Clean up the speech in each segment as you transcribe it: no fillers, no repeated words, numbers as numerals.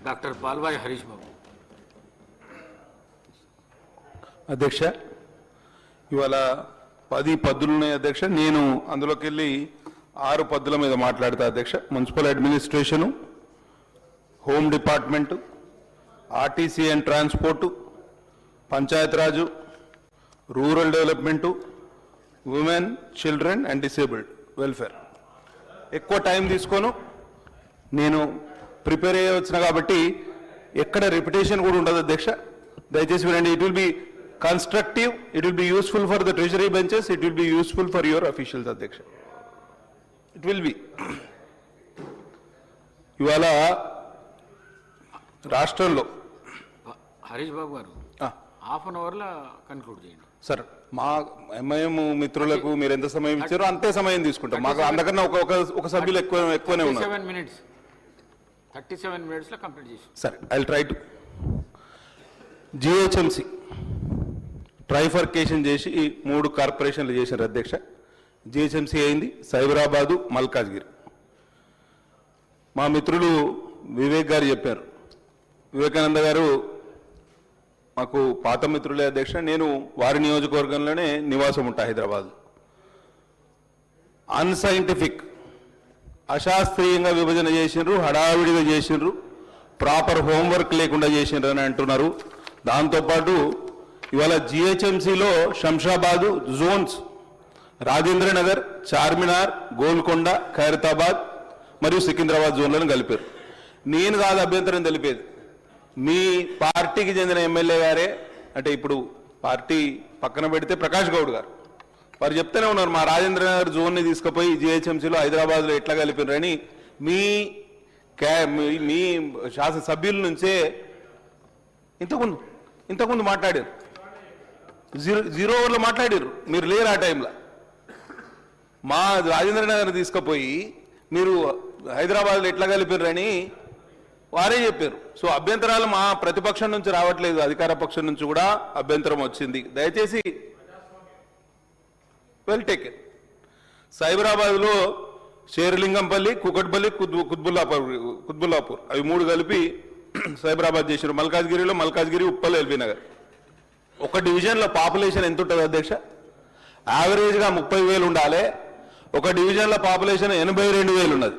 Doctor Palvai Harish బాబు. అధ్యక్ష, ఇవాళ 10 పద్దులు ఉన్నాయి అధ్యక్ష. నేను అందులోకి వెళ్ళి 6 పద్దుల మీద మాట్లాడతా అధ్యక్ష. Municipal administration, home department, RTC and transport, Panchayati Raj, rural development, women, children and disabled welfare. ఎక్కువ టైం తీసుకోను, నేను ప్రిపేర్ అయ్యి వచ్చిన కాబట్టి ఎక్కడ రిపిటేషన్ కూడా ఉండదు అధ్యక్ష. దయచేసి వినండి. It will be constructive, it will be useful for the treasury benches, it will be useful for your officials అధ్యక్ష. It will be. ఇవాళ రాష్ట్రంలో హరీష్ బాబు గారు హాఫ్ అన్ అవర్లో కన్క్లూడ్ చేయండి సార్. మా ఎంఐఎం మిత్రులకు మీరు ఎంత సమయం ఇచ్చారో అంతే సమయం తీసుకుంటాం. మాకు అందుకన్నా ఒక సభ్యులు ఎక్కువనే ఉన్నారు. 37 minutes కంప్లీట్ చేసి సరే, I will try to. GHMC trifurcation చేసి 3 కార్పొరేషన్లు చేశారు అధ్యక్ష. జిహెచ్ఎంసి అయింది సైబరాబాదు, మల్కాజ్గిరి. మా మిత్రులు వివేక్ గారు చెప్పారు, వివేకానంద గారు మాకు పాత మిత్రులే అధ్యక్ష. నేను వారి నియోజకవర్గంలోనే నివాసం ఉంటా, హైదరాబాద్. అన్సైంటిఫిక్, అశాస్త్రీయంగా విభజన చేసిండ్రు, హడావిడిగా చేసిండ్రు, ప్రాపర్ హోంవర్క్ లేకుండా చేసిండ్రు అని అంటున్నారు. దాంతోపాటు ఇవాళ జిహెచ్ఎంసీలో శంషాబాదు జోన్స్, రాజేంద్ర నగర్, చార్మినార్, గోల్కొండ, ఖైరతాబాద్ మరియు సికింద్రాబాద్ జోన్లను కలిపారు. నేను కాదు అభ్యంతరం తెలిపేది, మీ పార్టీకి చెందిన ఎమ్మెల్యే గారే. అంటే ఇప్పుడు పార్టీ పక్కన పెడితే ప్రకాష్ గౌడ్ గారు వారు చెప్తూనే ఉన్నారు, మా రాజేంద్ర నగర్ జోన్ని తీసుకుపోయి జిహెచ్ఎంసీలో హైదరాబాద్లో ఎట్లా కలిపినారని. మీ శాసనసభ్యుల నుంచే ఇంతకుముందు మాట్లాడారు, జీరో ఓవర్లో మాట్లాడారు. మీరు లేరు ఆ టైంలో. మా రాజేంద్ర నగర్ తీసుకుపోయి మీరు హైదరాబాద్లో ఎట్లా కలిపినారని వారే చెప్పారు. సో అభ్యంతరాలు మా ప్రతిపక్షం నుంచి రావట్లేదు, అధికార పక్షం నుంచి కూడా అభ్యంతరం వచ్చింది. దయచేసి వెల్ టేకెన్. సైబరాబాద్లో షేర్లింగంపల్లి, కుకట్పల్లి, కుత్బుల్లాపూర్ అవి 3 కలిపి సైబరాబాద్ చేశారు. మల్కాజ్గిరి, ఉప్పల్, ఎల్బీ నగర్. ఒక డివిజన్లో పాపులేషన్ ఎంత ఉంటుంది అధ్యక్ష? యావరేజ్గా 30,000 ఉండాలి. ఒక డివిజన్లో పాపులేషన్ 82,000 ఉన్నది.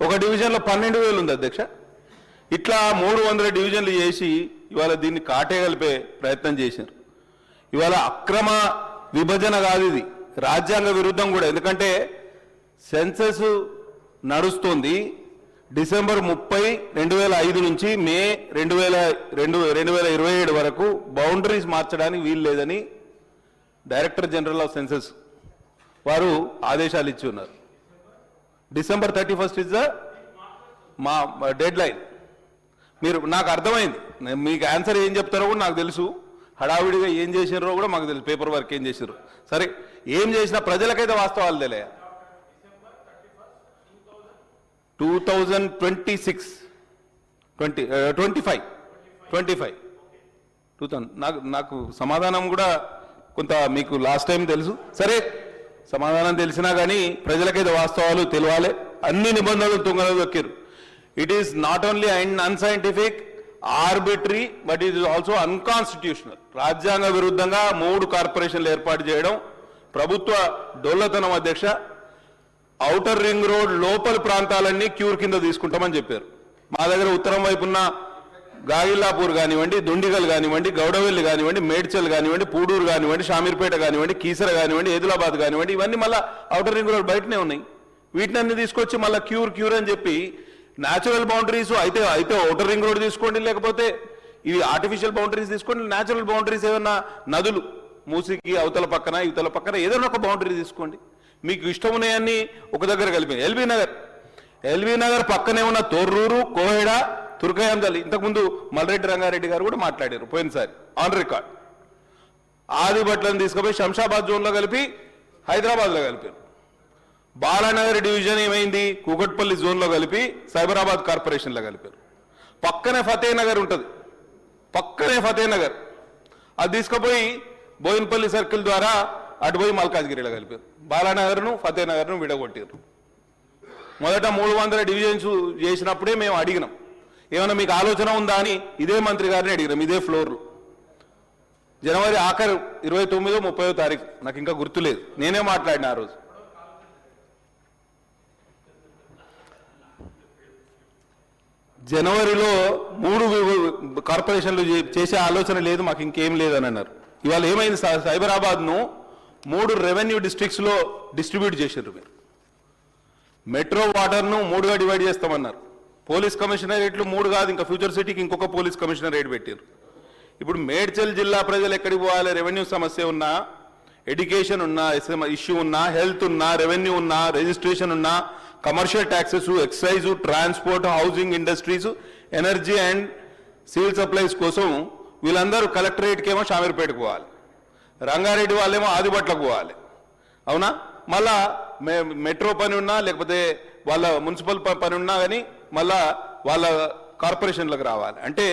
ఒక డివిజన్లో 12,000 ఉంది అధ్యక్ష. ఇట్లా 300 డివిజన్లు చేసి ఇవాళ దీన్ని కాటేయగలిపే ప్రయత్నం చేశారు. ఇవాళ అక్రమ విభజన కాదు, ఇది రాజ్యాంగ విరుద్ధం కూడా. ఎందుకంటే సెన్సస్ నడుస్తుంది డిసెంబర్ 30, 2005 నుంచి మే 2027 వరకు బౌండరీస్ మార్చడానికి వీలు లేదని డైరెక్టర్ జనరల్ ఆఫ్ సెన్సస్ వారు ఆదేశాలు ఇచ్చి ఉన్నారు. డిసెంబర్ 31 ఇస్ ద మా డెడ్ లైన్. మీరు, నాకు అర్థమైంది, మీకు ఆన్సర్ ఏం చెప్తారో కూడా నాకు తెలుసు, హడావిడిగా ఏం చేసినారో కూడా మాకు తెలుసు, పేపర్ వర్క్ ఏం చేసారు. సరే, ఏం చేసినా ప్రజలకైతే వాస్తవాలు తెలియ. 2026 నాకు సమాధానం కూడా కొంత మీకు లాస్ట్ టైం తెలుసు. సరే, సమాధానం తెలిసినా కానీ ప్రజలకైతే వాస్తవాలు తెలియాలి. అన్ని నిబంధనలు తుంగలో దొక్కారు. It is not only unscientific, arbitrary, but it is also unconstitutional. రాజ్యాంగ విరుద్ధంగా 3 కార్పొరేషన్లు ఏర్పాటు చేయడం ప్రభుత్వ డొల్లతనం అధ్యక్ష. ఔటర్ రింగ్ రోడ్ లోపల ప్రాంతాలన్నీ క్యూర్ కింద తీసుకుంటామని చెప్పారు. మా దగ్గర ఉత్తరం వైపున్న గాగిల్లాపూర్ కానివ్వండి, దుండిగల్ కానివ్వండి, గౌడవెల్లి కానివ్వండి, మేడ్చల్ కానివ్వండి, పూడూరు కానివ్వండి, షామీర్పేట కానివ్వండి, కీసర కానివ్వండి, ఏదులాబాద్ కానివ్వండి, ఇవన్నీ మళ్ళీ ఔటర్ రింగ్ రోడ్ బయటనే ఉన్నాయి. వీటిని అన్ని తీసుకొచ్చి మళ్ళీ క్యూర్ అని చెప్పి న్యాచురల్ బౌండరీస్ అయితే ఔటర్ రింగ్ రోడ్ తీసుకోండి, లేకపోతే ఇవి ఆర్టిఫిషియల్ బౌండరీస్ తీసుకోండి. న్యాచురల్ బౌండరీస్ ఏమన్నా నదులు, మూసికి అవతల పక్కన ఇవతల పక్కన ఏదైనా ఒక బౌండరీ తీసుకోండి. మీకు ఇష్టం ఉన్నాయన్నీ ఒక దగ్గర కలిపి. ఎల్బీ నగర్ పక్కనే ఉన్న తొర్రూరు, కోహెడ, తుర్కయాంజల్, ఇంతకుముందు మల్రెడ్డి రంగారెడ్డి గారు కూడా మాట్లాడారు పోయినసారి ఆన్ రికార్డ్. ఆదిబట్లను తీసుకుపోయి శంషాబాద్ జోన్లో కలిపి హైదరాబాద్లో కలిపారు. బాలానగర్ డివిజన్ ఏమైంది, కూకట్పల్లి జోన్లో కలిపి సైబరాబాద్ కార్పొరేషన్లో కలిపారు. పక్కనే ఫతేనగర్ ఉంటుంది, అది తీసుకుపోయి బోయిన్పల్లి సర్కిల్ ద్వారా అటుపోయి మల్కాజ్గిరిలో కలిపారు. బాలానగర్ను ఫతేనగర్ను విడగొట్టారు. మొదట 300 డివిజన్స్ చేసినప్పుడే మేము అడిగినాం, ఏమైనా మీకు ఆలోచన ఉందా అని ఇదే మంత్రి గారిని అడిగినాం ఇదే ఫ్లోర్లో. జనవరి ఆఖరు 29, 30 తారీఖు నాకు ఇంకా గుర్తులేదు, నేనే మాట్లాడిన ఆ రోజు. జనవరిలో 3 కార్పొరేషన్లు చేసే ఆలోచన లేదు, మాకు ఇంకేం లేదని అన్నారు. ఇవాళ ఏమైంది? సైబరాబాద్ను 3 రెవెన్యూ డిస్ట్రిక్ట్స్లో డిస్ట్రిబ్యూట్ చేశారు. మీరు మెట్రో వాటర్ను 3గా డివైడ్ చేస్తామన్నారు. పోలీస్ కమిషనరేట్లు 3 కాదు, ఇంకా ఫ్యూచర్ సిటీకి ఇంకొక పోలీస్ కమిషనరేట్ పెట్టారు. ఇప్పుడు మేడ్చల్ జిల్లా ప్రజలు ఎక్కడికి పోవాలి? రెవెన్యూ సమస్య ఉన్నా, ఎడ్యుకేషన్ ఉన్నా, ఇష్యూ ఉన్నా, హెల్త్ ఉన్నా, రెవెన్యూ ఉన్నా, రిజిస్ట్రేషన్ ఉన్నా, commercial taxes, excise, transport, housing, industries, energy and civil supplies కోసం వీళ్ళందరూ కలెక్టరేట్కి ఏమో షామీర్పేటకు పోవాలి, రంగారెడ్డి వాళ్ళేమో ఆదిబట్లకు పోవాలి. అవునా? మళ్ళా మెట్రో పని ఉన్నా లేకపోతే వాళ్ళ మున్సిపల్ పని ఉన్నా కానీ మళ్ళా వాళ్ళ కార్పొరేషన్లకు రావాలి. అంటే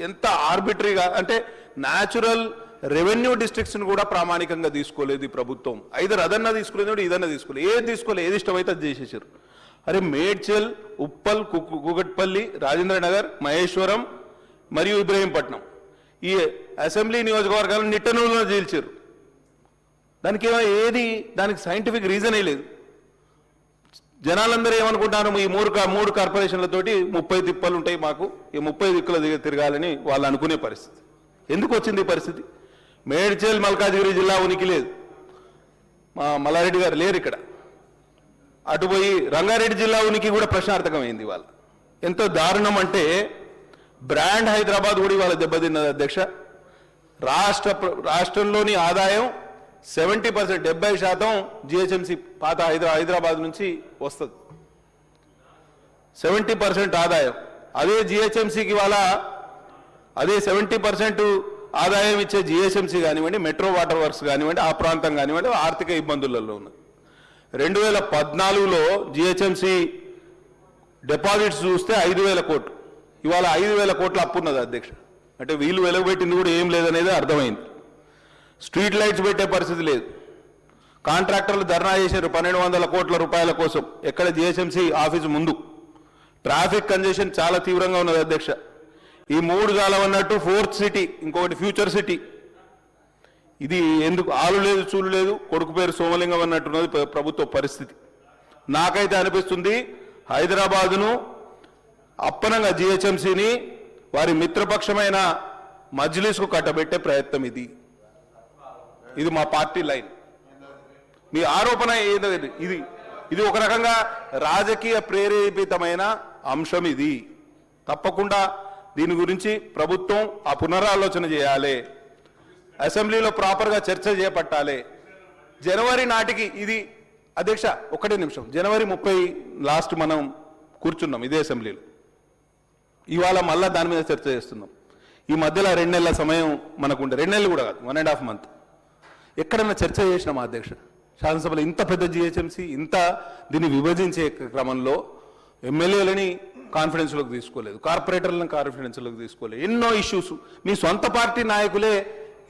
ఎంత ఆర్బిటరీగా, అంటే న్యాచురల్ రెవెన్యూ డిస్ట్రిక్ట్స్ని కూడా ప్రామాణికంగా తీసుకోలేదు ఈ ప్రభుత్వం. ఐదర్ అదన్నా తీసుకోలేదు, ఇదన్నా తీసుకోలేదు. ఏది తీసుకోలేదు, ఏది ఇష్టమైతే అది చేసేసారు. అరే మేడ్చల్, ఉప్పల్, కూకట్పల్లి, రాజేంద్ర నగర్, మహేశ్వరం మరియు ఇబ్రహీంపట్నం ఈ అసెంబ్లీ నియోజకవర్గాలను నిట్టనూరులో చీల్చారు. దానికి దానికి సైంటిఫిక్ రీజనే లేదు. జనాలందరూ ఏమనుకుంటారు? ఈ 3 కార్పొరేషన్లతోటి 30 తిప్పలు ఉంటాయి మాకు, ఈ 30 దిక్కుల తిరగాలని వాళ్ళు అనుకునే పరిస్థితి. ఎందుకు వచ్చింది ఈ పరిస్థితి? మేడ్చల్, మల్కాజిగిరి జిల్లా ఉనికి లేదు, మా మల్లారెడ్డి గారు లేరు ఇక్కడ. అటు పోయి రంగారెడ్డి జిల్లా ఉనికి కూడా ప్రశ్నార్థకమైంది. ఇవాళ ఎంతో దారుణం అంటే బ్రాండ్ హైదరాబాద్ కూడా ఇవాళ దెబ్బతిన్నది అధ్యక్ష. రాష్ట్రంలోని ఆదాయం 70%, 70% జిహెచ్ఎంసీ పాత హైదరాబాద్ నుంచి వస్తుంది. 70% ఆదాయం. అదే జిహెచ్ఎంసీకి ఇవాళ అదే 70% ఆదాయం ఇచ్చే జిహెచ్ఎంసీ కానివ్వండి, మెట్రో వాటర్ వర్క్స్ కానివ్వండి, ఆ ప్రాంతం కానివ్వండి ఆర్థిక ఇబ్బందులలో ఉన్నది. 2014లో జిహెచ్ఎంసీ డిపాజిట్స్ చూస్తే 5,000 కోట్లు, ఇవాళ 5,000 కోట్ల అప్పు ఉన్నది అధ్యక్ష. అంటే వీళ్ళు వెలగబెట్టింది కూడా ఏం లేదనేది అర్థమైంది. స్ట్రీట్ లైట్స్ పెట్టే పరిస్థితి లేదు. కాంట్రాక్టర్లు ధర్నా చేశారు 1,200 కోట్ల రూపాయల కోసం ఎక్కడ? జిహెచ్ఎంసీ ఆఫీసు ముందు. ట్రాఫిక్ కంజెషన్ చాలా తీవ్రంగా ఉన్నది అధ్యక్ష. ఈ 3 కాలమన్నట్టు 4th సిటీ, ఇంకొకటి ఫ్యూచర్ సిటీ. ఇది ఎందుకు ఆలు లేదు చూలు లేదు, కొడుకు పేరు సోమలింగం అన్నట్టున్నది ప్రభుత్వ పరిస్థితి. నాకైతే అనిపిస్తుంది హైదరాబాదును అప్పనంగా జిహెచ్ఎంసీని వారి మిత్రపక్షమైన మజ్లిస్కు కట్టబెట్టే ప్రయత్నం ఇది మా పార్టీ లైన్. మీ ఆరోపణ ఏదో ఇది ఒక రకంగా రాజకీయ ప్రేరేపితమైన అంశం. ఇది తప్పకుండా దీని గురించి ప్రభుత్వం ఆ పునరాలోచన చేయాలి, అసెంబ్లీలో ప్రాపర్గా చర్చ చేపట్టాలి. జనవరి నాటికి ఇది అధ్యక్ష, ఒకటే నిమిషం, జనవరి 30 లాస్ట్ మనం కూర్చున్నాం ఇదే అసెంబ్లీలో. ఇవాళ మళ్ళా దాని మీద చర్చ చేస్తున్నాం. ఈ మధ్యలో 2 నెలల సమయం మనకుండే, 2 నెలలు కూడా కాదు, 1.5 మంత్. ఎక్కడన్నా చర్చ చేసినామా అధ్యక్ష? శాసనసభలో ఇంత పెద్ద జిహెచ్ఎంసీ, ఇంత దీన్ని విభజించే క్రమంలో ఎమ్మెల్యేలని కాన్ఫిడెన్స్లోకి తీసుకోలేదు, కార్పొరేటర్లను కాన్ఫిడెన్స్లోకి తీసుకోలేదు. ఎన్నో ఇష్యూస్ మీ సొంత పార్టీ నాయకులే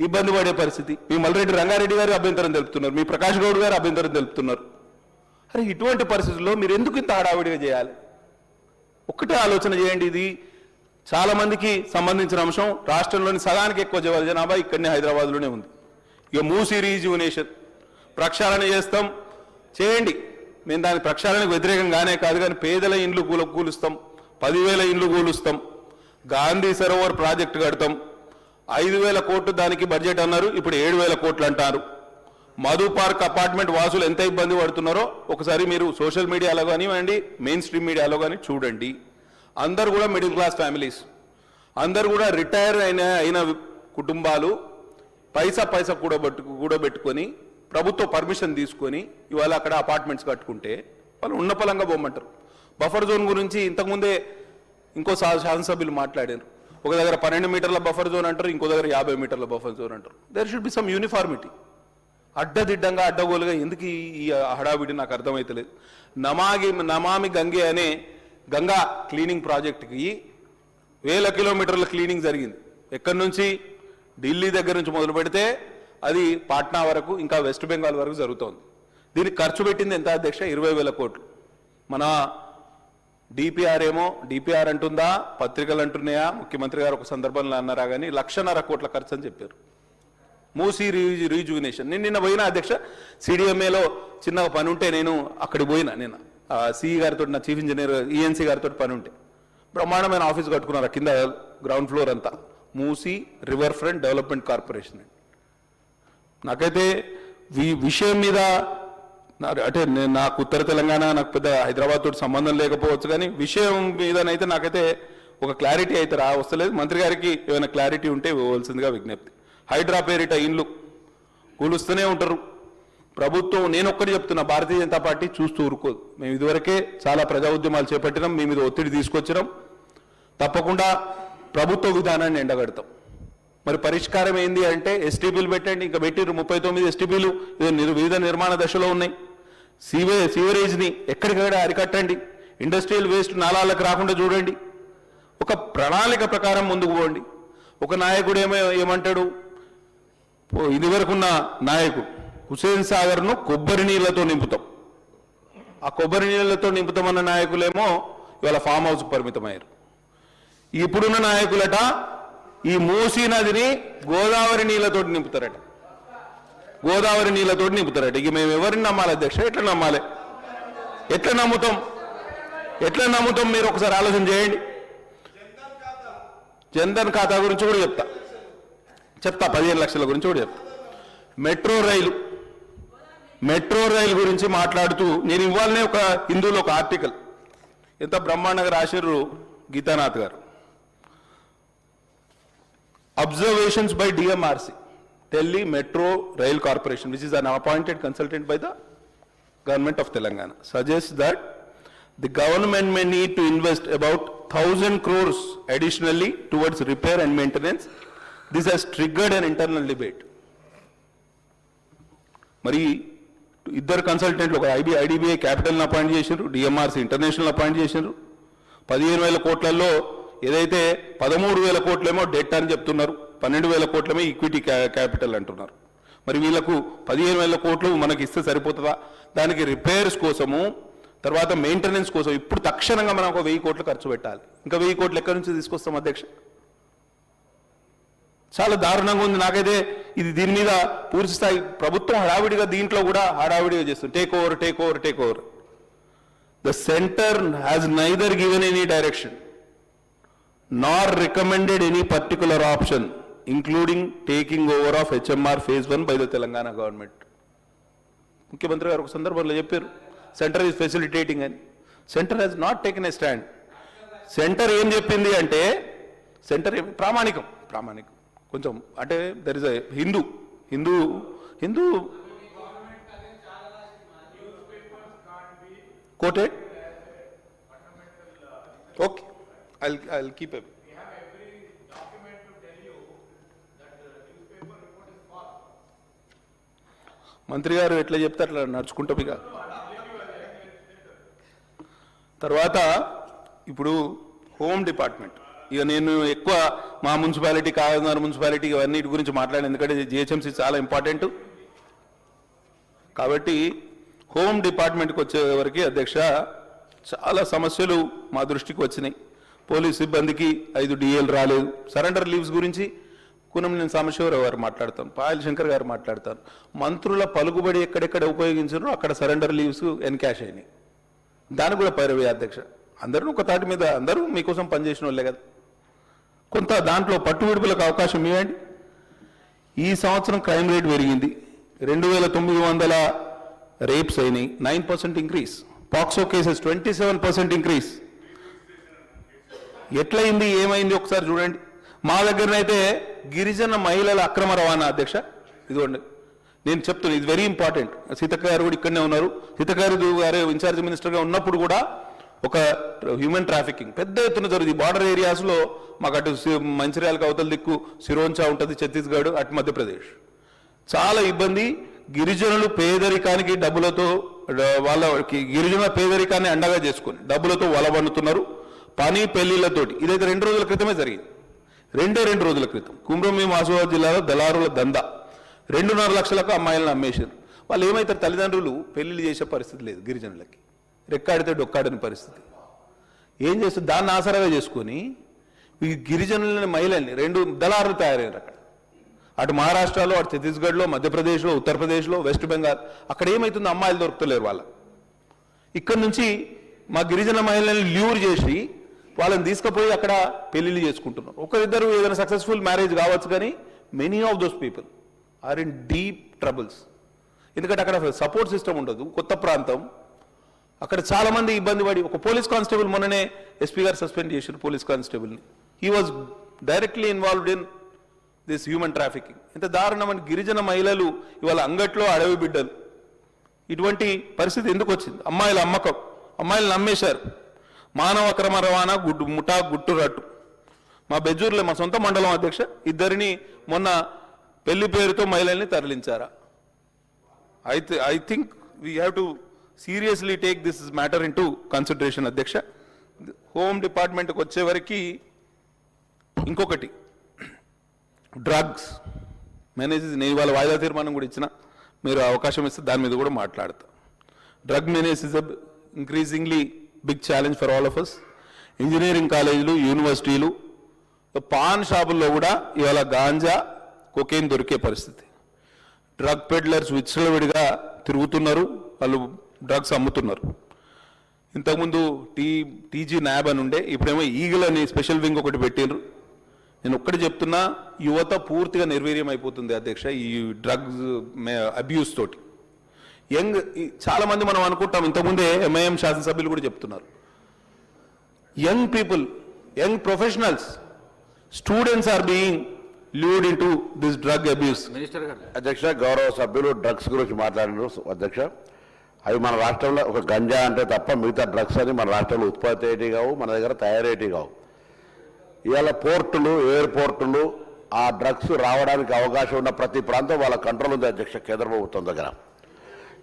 ఇబ్బంది పడే పరిస్థితి. మీ మల్రెడ్డి రంగారెడ్డి గారు అభ్యంతరం తెలుపుతున్నారు, మీ ప్రకాష్ గౌడ్ గారు అభ్యంతరం తెలుపుతున్నారు. అరే ఇటువంటి పరిస్థితుల్లో మీరు ఎందుకు ఇంత హడావిడిగా చేయాలి? ఒక్కటే ఆలోచన చేయండి. ఇది చాలా మందికి సంబంధించిన అంశం. రాష్ట్రంలోని సగానికి ఎక్కువ జనాభా ఇక్కడనే హైదరాబాద్లోనే ఉంది. ఇక మూసీ రీజ్యూనేషన్ ప్రక్షాళన చేస్తాం, చేయండి. మేము దాని ప్రక్షాళనకు వ్యతిరేకంగానే కాదు, కానీ పేదల ఇండ్లు కూలుస్తాం, 10,000 ఇండ్లు కూలుస్తాం, గాంధీ సరోవర్ ప్రాజెక్టు కడతాం. 5,000 కోట్లు దానికి బడ్జెట్ అన్నారు, ఇప్పుడు 7,000 కోట్లు అంటారు. మధు పార్క్ అపార్ట్మెంట్ వాసులు ఎంత ఇబ్బంది పడుతున్నారో ఒకసారి మీరు సోషల్ మీడియాలో కానివ్వండి, మెయిన్ స్ట్రీమ్ మీడియాలో కానీ చూడండి. అందరు కూడా మిడిల్ క్లాస్ ఫ్యామిలీస్, అందరు కూడా రిటైర్ అయిన కుటుంబాలు పైసా కూడబెట్టుకొని ప్రభుత్వ పర్మిషన్ తీసుకొని ఇవాళ అక్కడ అపార్ట్మెంట్స్ కట్టుకుంటే వాళ్ళు ఉన్న పలంగా పోమంటారు. బఫర్ జోన్ గురించి ఇంతకుముందే ఇంకో శాసనసభ్యులు మాట్లాడారు. ఒక దగ్గర 12 మీటర్ల బఫర్ జోన్ అంటారు, ఇంకో దగ్గర 50 మీటర్ల బఫర్ జోన్ అంటారు. There should be some uniformity. అడ్డదిడ్డంగా అడ్డగోలుగా ఎందుకు ఈ హడావిడి నాకు అర్థమైతలేదు. నమామి గంగే అనే గంగా క్లీనింగ్ ప్రాజెక్టుకి 1000 కిలోమీటర్ల క్లీనింగ్ జరిగింది. ఎక్కడి నుంచి? ఢిల్లీ దగ్గర నుంచి మొదలు పెడితే అది పాట్నా వరకు, ఇంకా వెస్ట్ బెంగాల్ వరకు జరుగుతోంది. దీనికి ఖర్చు పెట్టింది ఎంత అధ్యక్ష? 20,000 కోట్లు. మన డిపిఆర్ ఏమో డిపిఆర్ అంటుందా, పత్రికలు అంటున్నాయా, ముఖ్యమంత్రి గారు ఒక సందర్భంలో అన్నారా కానీ 1,50,000 కోట్ల ఖర్చు అని చెప్పారు. మూసీ రీజువినేషన్. నేను నిన్న పోయినా అధ్యక్ష, సిడిఎంఏలో చిన్న పని ఉంటే నేను అక్కడికి పోయినా. నేను సిఈ గారితో, నా చీఫ్ ఇంజనీర్ ఈఎన్సీ గారితో పని ఉంటే బ్రహ్మాండమైన ఆఫీస్ కట్టుకున్నారు కింద గ్రౌండ్ ఫ్లోర్ అంతా. Musi river front development corporation. నాకైతే ఈ విషయం మీద అంటే నాకు ఉత్తర తెలంగాణ, నాకు పెద్ద హైదరాబాద్ తోటి సంబంధం లేకపోవచ్చు కానీ విషయం మీదనైతే నాకైతే ఒక క్లారిటీ అయితే వస్తలేదు. మంత్రి గారికి ఏమైనా క్లారిటీ ఉంటే ఇవ్వవలసిందిగా విజ్ఞప్తి. హైడ్రా పేరిట ఇండ్లు కూలుస్తూనే ఉంటారు ప్రభుత్వం. నేను ఒక్కటి చెప్తున్నా, భారతీయ జనతా పార్టీ చూస్తూ ఊరుకోదు. మేము ఇదివరకే చాలా ప్రజా ఉద్యమాలు చేపట్టినాం, మీ మీద ఒత్తిడి తీసుకొచ్చినాం. తప్పకుండా ప్రభుత్వ విధానాన్ని ఎండగడతాం. మరి పరిష్కారం ఏంది అంటే ఎస్టీపీలు పెట్టండి. ఇంకా పెట్టిరు 39 ఎస్టీపీలు వివిధ నిర్మాణ దశలో ఉన్నాయి. సీవరేజ్ని ఎక్కడికక్కడ అరికట్టండి. ఇండస్ట్రియల్ వేస్ట్ నాలాలకు రాకుండా చూడండి. ఒక ప్రణాళిక ప్రకారం ముందుకు పోండి. ఒక నాయకుడు ఏమంటాడు, ఇదివరకున్న నాయకుడు హుసేన్ సాగర్ను కొబ్బరి నీళ్లతో నింపుతాం. ఆ కొబ్బరి నీళ్లతో నింపుతామన్న నాయకులేమో ఇవాళ ఫామ్ హౌస్కి పరిమితమయ్యారు. ఇప్పుడున్న నాయకులట ఈ మూసీ నదిని గోదావరి నీళ్లతోటి నింపుతారట. గోదావరి నీళ్లతోటి నింపుతారట. ఇక మేము ఎవరిని నమ్మాలి అధ్యక్ష? ఎట్లా నమ్మాలి? ఎట్లా నమ్ముతాం? మీరు ఒకసారి ఆలోచన చేయండి. జన్ధన్ ఖాతా గురించి కూడా చెప్తా 15 లక్షల గురించి కూడా చెప్తా. మెట్రో రైలు గురించి మాట్లాడుతూ నేను ఇవ్వాలనే ఒక హిందూలో ఒక ఆర్టికల్ ఎంత బ్రహ్మాండంగా రాశారు గీతానాథ్ గారు. Observations by DMRC, Delhi Metro Rail Corporation, which is an appointed consultant by the government of Telangana, suggests that the government may need to invest about 1,000 crores additionally towards repair and maintenance. This has triggered an internal debate. మరి ఇద్దరు కన్సల్టెంట్లు, ఒక IDBI క్యాపిటల్ని appoint చేశారు, డిఎంఆర్సి international appoint చేశారు. 15,000 కోట్లలో ఏదైతే 13,000 కోట్లేమో debt అని చెప్తున్నారు, 12,000 కోట్లేమో equity capital అంటున్నారు. మరి వీళ్ళకు 15,000 కోట్లు మనకి ఇస్తే సరిపోతుందా? దానికి రిపేర్స్ కోసము, తర్వాత మెయింటెనెన్స్ కోసం ఇప్పుడు తక్షణంగా మనం ఒక 1,000 కోట్లు ఖర్చు పెట్టాలి. ఇంకా 1,000 కోట్లు ఎక్కడి నుంచి తీసుకొస్తాం అధ్యక్ష? చాలా దారుణంగా ఉంది. నాకైతే దీని మీద పూర్తి స్థాయి ప్రభుత్వం హడావిడిగా దీంట్లో కూడా హడావిడిగా చేస్తుంది. Take over. The centre has neither given any direction nor recommended any particular option, including taking over of HMR phase 1 by the Telangana government. ముఖ్యమంత్రి గారు ఒక సందర్భంలో చెప్పారు, సెంటర్ ఈజ్ ఫెసిలిటేటింగ్ అని. Centre has not taken a stand. Centre ఏం చెప్పింది అంటే, centre ప్రామాణికం కొంచెం అంటే there is a Hindu coated. Okay, I'll keep it. We have every document to tell you that the newspaper report is false. మంత్రి గారు ఎట్లా చెప్తే అట్లా నడుచుకుంటాం. ఇక తర్వాత ఇప్పుడు హోమ్ డిపార్ట్మెంట్, ఇక నేను ఎక్కువ మా మున్సిపాలిటీ, కాకినాడ మున్సిపాలిటీ ఇవన్నిటి గురించి మాట్లాడాను, ఎందుకంటే జిహెచ్ఎంసీ చాలా ఇంపార్టెంట్. కాబట్టి హోమ్ డిపార్ట్మెంట్కి వచ్చే వరకు అధ్యక్ష చాలా సమస్యలు మా దృష్టికి వచ్చినాయి. పోలీస్ సిబ్బందికి 5 DL రాలేదు. సరెండర్ లీవ్స్ గురించి నేను సాంబశివరావు గారు మాట్లాడతాను, పాయల్ శంకర్ గారు మాట్లాడతాను. మంత్రుల పలుకుబడి ఎక్కడెక్కడ ఉపయోగించారో అక్కడ సరెండర్ లీవ్స్ ఎన్కాష్ అయినాయి. దానికి కూడా పైరవి అధ్యక్ష. అందరూ ఒక తాటి మీద, అందరూ మీకోసం పనిచేసిన వాళ్ళే కదా. కొంత దాంట్లో పట్టు విడుపులకు అవకాశం ఇవ్వండి. ఈ సంవత్సరం క్రైమ్ రేట్ పెరిగింది. 2,900 రేప్స్ అయినాయి, 9% ఇంక్రీజ్. POCSO cases 27% increase. ఎట్లయింది, ఏమైంది ఒకసారి చూడండి. మా దగ్గరనైతే గిరిజన మహిళల అక్రమ రవాణా అధ్యక్ష, ఇదిగోండి నేను చెప్తున్నాను, ఇది వెరీ ఇంపార్టెంట్. సీతక్క గారు కూడా ఇక్కడనే ఉన్నారు. సీతక్క గారు ఇన్ఛార్జ్ మినిస్టర్గా ఉన్నప్పుడు కూడా ఒక హ్యూమన్ ట్రాఫికింగ్ పెద్ద ఎత్తున జరుగుతుంది. బార్డర్ ఏరియాస్లో మాకు అటు మంచిర్యాలకు అవతల దిక్కు సిరోంచా ఉంటుంది, ఛత్తీస్గఢ్, అటు మధ్యప్రదేశ్. చాలా ఇబ్బంది. గిరిజనులు పేదరికానికి డబ్బులతో, వాళ్ళకి గిరిజనుల పేదరికాన్ని అండగా చేసుకుని డబ్బులతో వలబన్నుతున్నారు. పని పెళ్లిళ్లతోటి. ఇదైతే 2 రోజుల క్రితమే జరిగింది. 2 రోజుల క్రితం కుమ్రంభీం ఆసిఫాబాద్ జిల్లాలో దళారుల దందా 2.5 లక్షలకు అమ్మాయిలను అమ్మేశారు. వాళ్ళు ఏమైతారు, తల్లిదండ్రులు పెళ్లిళ్ళు చేసే పరిస్థితి లేదు గిరిజనులకి, రెక్కాడితే డొక్కాడని పరిస్థితి. ఏం చేస్తుంది దాన్ని ఆసరాగా చేసుకొని ఈ గిరిజనులని మహిళల్ని 2 దళారులు తయారయ్యారు అక్కడ. అటు మహారాష్ట్రలో, అటు ఛత్తీస్గఢ్లో, మధ్యప్రదేశ్లో, ఉత్తరప్రదేశ్లో, వెస్ట్ బెంగాల్. అక్కడ ఏమవుతుంది, అమ్మాయిలు దొరుకుతలేరు వాళ్ళ. ఇక్కడ నుంచి మా గిరిజన మహిళల్ని ల్యూర్ చేసి వాళ్ళని తీసుకుపోయి అక్కడ పెళ్లిళ్ళు చేసుకుంటున్నారు. ఒకరిద్దరు ఏదైనా సక్సెస్ఫుల్ మ్యారేజ్ కావచ్చు, కానీ many of those people are in deep troubles. ఎందుకంటే అక్కడ సపోర్ట్ సిస్టమ్ ఉండదు, కొత్త ప్రాంతం. అక్కడ చాలా మంది ఇబ్బంది పడి, ఒక పోలీస్ కానిస్టేబుల్ మొన్ననే ఎస్పీ గారు సస్పెండ్ చేశారు పోలీస్ కానిస్టేబుల్ని. He was directly involved in this human trafficking. ఇంత దారుణమని గిరిజన మహిళలు ఇవాళ అంగట్లో అడవి బిడ్డలు. ఇటువంటి పరిస్థితి ఎందుకు వచ్చింది? అమ్మాయిల అమ్మకం, అమ్మాయిలు నమ్మేశారు. మానవ అక్రమ రవాణా, ముఠా గుట్టు రట్టు. మా బెజ్జూరులో, మా సొంత మండలం అధ్యక్ష, ఇద్దరిని మొన్న పెళ్లి పేరుతో మహిళల్ని తరలించారా? అయితే I think we have to seriously take this matter in to consideration అధ్యక్ష. హోమ్ డిపార్ట్మెంట్కి వచ్చేవరకు ఇంకొకటి, డ్రగ్స్ మేనేజ్. నేను ఇవాళ వాయిదా తీర్మానం కూడా ఇచ్చిన, మీరు అవకాశం ఇస్తే దాని మీద కూడా మాట్లాడతా. Drug menace is a increasingly big challenge for all of us. Engineering కాలేజీలు, యూనివర్సిటీలు, పాన్ షాపుల్లో కూడా ఇవాళ గాంజా, కొకైన్ దొరికే పరిస్థితి. డ్రగ్ పెడ్లర్స్ విచ్చలవిడిగా తిరుగుతున్నారు, వాళ్ళు డ్రగ్స్ అమ్ముతున్నారు. ఇంతకుముందు టీజీ న్యాబ్ అని ఉండే, ఇప్పుడేమో ఈగల్ అని స్పెషల్ వింగ్ ఒకటి పెట్టిండ్రు. నేను ఒక్కటి చెప్తున్నా, యువత పూర్తిగా నిర్వీర్యం అయిపోతుంది అధ్యక్ష ఈ డ్రగ్స్ అబ్యూస్ తోటి. యంగ్ చాలా మంది మనం అనుకుంటాం, ఇంతకుముందే ఎంఐఎం శాసనసభ్యులు కూడా చెప్తున్నారు, young people, young professionals, students are being lured in to this drug abuse. Minister గారు, అధ్యక్ష, గౌరవ సభ్యులు డ్రగ్స్ గురించి మాట్లాడినారు అధ్యక్ష. అవి మన రాష్ట్రంలో ఒక గంజా అంటే తప్ప మిగతా డ్రగ్స్ అని మన రాష్ట్రంలో ఉత్పత్తి అయ్యేటి కావు, మన దగ్గర తయారయ్యేటి కావు. ఇవాళ పోర్టులు, ఎయిర్పోర్టులు, ఆ డ్రగ్స్ రావడానికి అవకాశం ఉన్న ప్రతి ప్రాంతం వాళ్ళ కంట్రోల్ ఉంది అధ్యక్ష, కేంద్ర ప్రభుత్వం దగ్గర.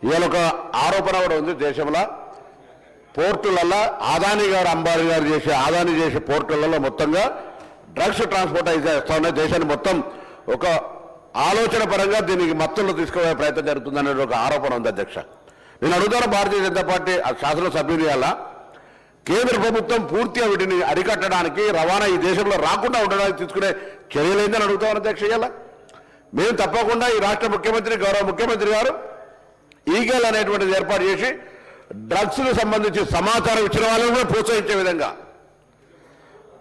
ఇవాళ ఒక ఆరోపణ కూడా ఉంది దేశంలో, పోర్టులలో అదానీ గారు, అంబానీ గారు అదానీ చేసే పోర్టులలో మొత్తంగా డ్రగ్స్ ట్రాన్స్పోర్ట్ అయితే చేస్తా ఉన్నాయి. దేశాన్ని మొత్తం ఒక ఆలోచన పరంగా దీనికి మత్తుల్లో తీసుకుపోయే ప్రయత్నం జరుగుతుందనే ఒక ఆరోపణ ఉంది అధ్యక్ష. నేను అడుగుతాను భారతీయ జనతా పార్టీ శాసనసభ్యుని వల్ల కేంద్ర ప్రభుత్వం పూర్తిగా వీటిని అరికట్టడానికి, రవాణా ఈ దేశంలో రాకుండా ఉండడానికి తీసుకునే చర్యలేందని అడుగుతామని అధ్యక్ష. ఇవాళ మేము తప్పకుండా ఈ రాష్ట్ర ముఖ్యమంత్రి, గౌరవ ముఖ్యమంత్రి గారు ఈగల్ అనేటువంటిది ఏర్పాటు చేసి డ్రగ్స్కు సంబంధించి సమాచారం ఇచ్చిన వాళ్ళని కూడా ప్రోత్సహించే విధంగా,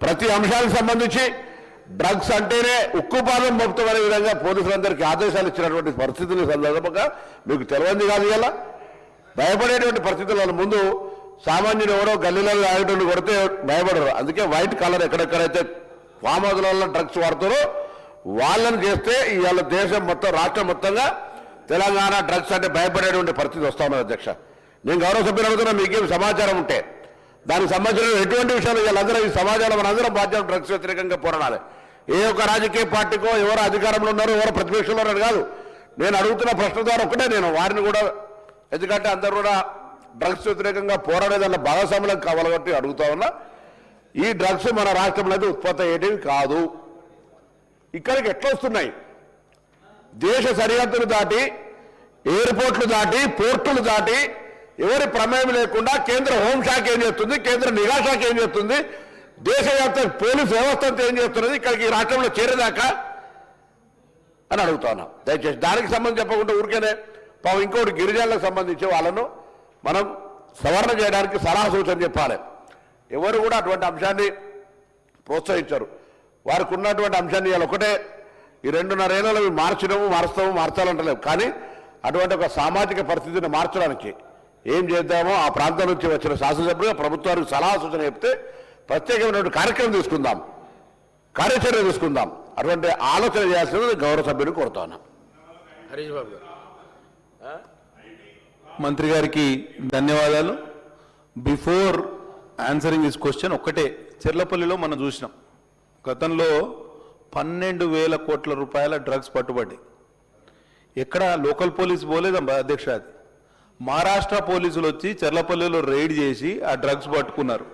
ప్రతి అంశానికి సంబంధించి డ్రగ్స్ అంటేనే ఉక్కుపాదం మోపుతామనే విధంగా పోలీసులందరికీ ఆదేశాలు ఇచ్చినటువంటి పరిస్థితుల సందర్భంగా మీకు తెలియంది కాదు. ఇలా భయపడేటువంటి పరిస్థితుల ముందు సామాన్యుడు ఎవరో గల్లీలలో ఆగేటువంటి కొడితే భయపడరు. అందుకే వైట్ కలర్ ఎక్కడెక్కడైతే ఫామ్ హౌస్లలో డ్రగ్స్ వాడుతారో వాళ్ళని చేస్తే ఇవాళ దేశం మొత్తం, రాష్ట్రం మొత్తంగా తెలంగాణ డ్రగ్స్ అంటే భయపడేటువంటి పరిస్థితి వస్తా ఉన్నది అధ్యక్ష. నేను గౌరవ సభ్యులు అడుగుతున్నా, మీకేం సమాచారం ఉంటే దానికి సంబంధించిన ఎటువంటి విషయాలు వీళ్ళందరూ ఈ సమాజంలో మనందరం బాధ్యత డ్రగ్స్ వ్యతిరేకంగా పోరాడాలి. ఏ ఒక్క రాజకీయ పార్టీకో ఎవరు అధికారంలో ఉన్నారో ఎవరు ప్రతిపక్షంలో ఉన్నారో కాదు. నేను అడుగుతున్న ప్రశ్న ద్వారా ఒకటే, నేను వారిని కూడా, ఎందుకంటే అందరూ కూడా డ్రగ్స్ వ్యతిరేకంగా పోరాడేదాన్ని భాగస్వాములం కావాలి కాబట్టి అడుగుతా ఉన్నా. ఈ డ్రగ్స్ మన రాష్ట్రంలో అయితే ఉత్పత్తి అయ్యేటివి కాదు. ఇక్కడికి ఎట్లా వస్తున్నాయి? దేశ సరిహద్దులు దాటి, ఎయిర్పోర్ట్లు దాటి, పోర్టులు దాటి, ఎవరి ప్రమేయం లేకుండా కేంద్ర హోంశాఖ ఏం చేస్తుంది, కేంద్ర నిఘా శాఖ ఏం చేస్తుంది, దేశవ్యాప్త పోలీసు వ్యవస్థ అంతా ఏం చేస్తున్నది, ఇక్కడికి ఈ రాష్ట్రంలో చేరేదాకా అని అడుగుతా ఉన్నాం. దయచేసి దానికి సంబంధించి చెప్పకుండా ఊరికేనే పాపం ఇంకోటి గిరిజనులకు సంబంధించి వాళ్ళను మనం సవరణ చేయడానికి సలహా సూచన చెప్పాలి. ఎవరు కూడా అటువంటి అంశాన్ని ప్రోత్సహించరు. వారికి ఉన్నటువంటి అంశాన్ని ఇవాళ ఒకటే, ఈ 2.5 ఏళ్ళలో మారుస్తాము మార్చాలంటలేము. కానీ అటువంటి ఒక సామాజిక పరిస్థితిని మార్చడానికి ఏం చేద్దామో ఆ ప్రాంతం నుంచి వచ్చిన శాసనసభ్యులుగా ప్రభుత్వానికి సలహా సూచన చెప్తే ప్రత్యేకమైనటువంటి కార్యక్రమం తీసుకుందాం, కార్యాచరణ తీసుకుందాం. అటువంటి ఆలోచన చేయాల్సింది గౌరవ సభ్యుని కోరుతా ఉన్నాం. హరీష్ బాబు గారు. మంత్రి గారికి ధన్యవాదాలు. బిఫోర్ ఆన్సరింగ్ దిస్ క్వశ్చన్ ఒక్కటే, చెర్లపల్లిలో మనం చూసినాం, గతంలో 12,000 కోట్ల రూపాయల డ్రగ్స్ పట్టుబడి. ఎక్కడ లోకల్ పోలీసు పోలేదమ్మా అధ్యక్ష, అది మహారాష్ట్ర పోలీసులు వచ్చి చెర్లపల్లిలో రైడ్ చేసి ఆ డ్రగ్స్ పట్టుకున్నారు.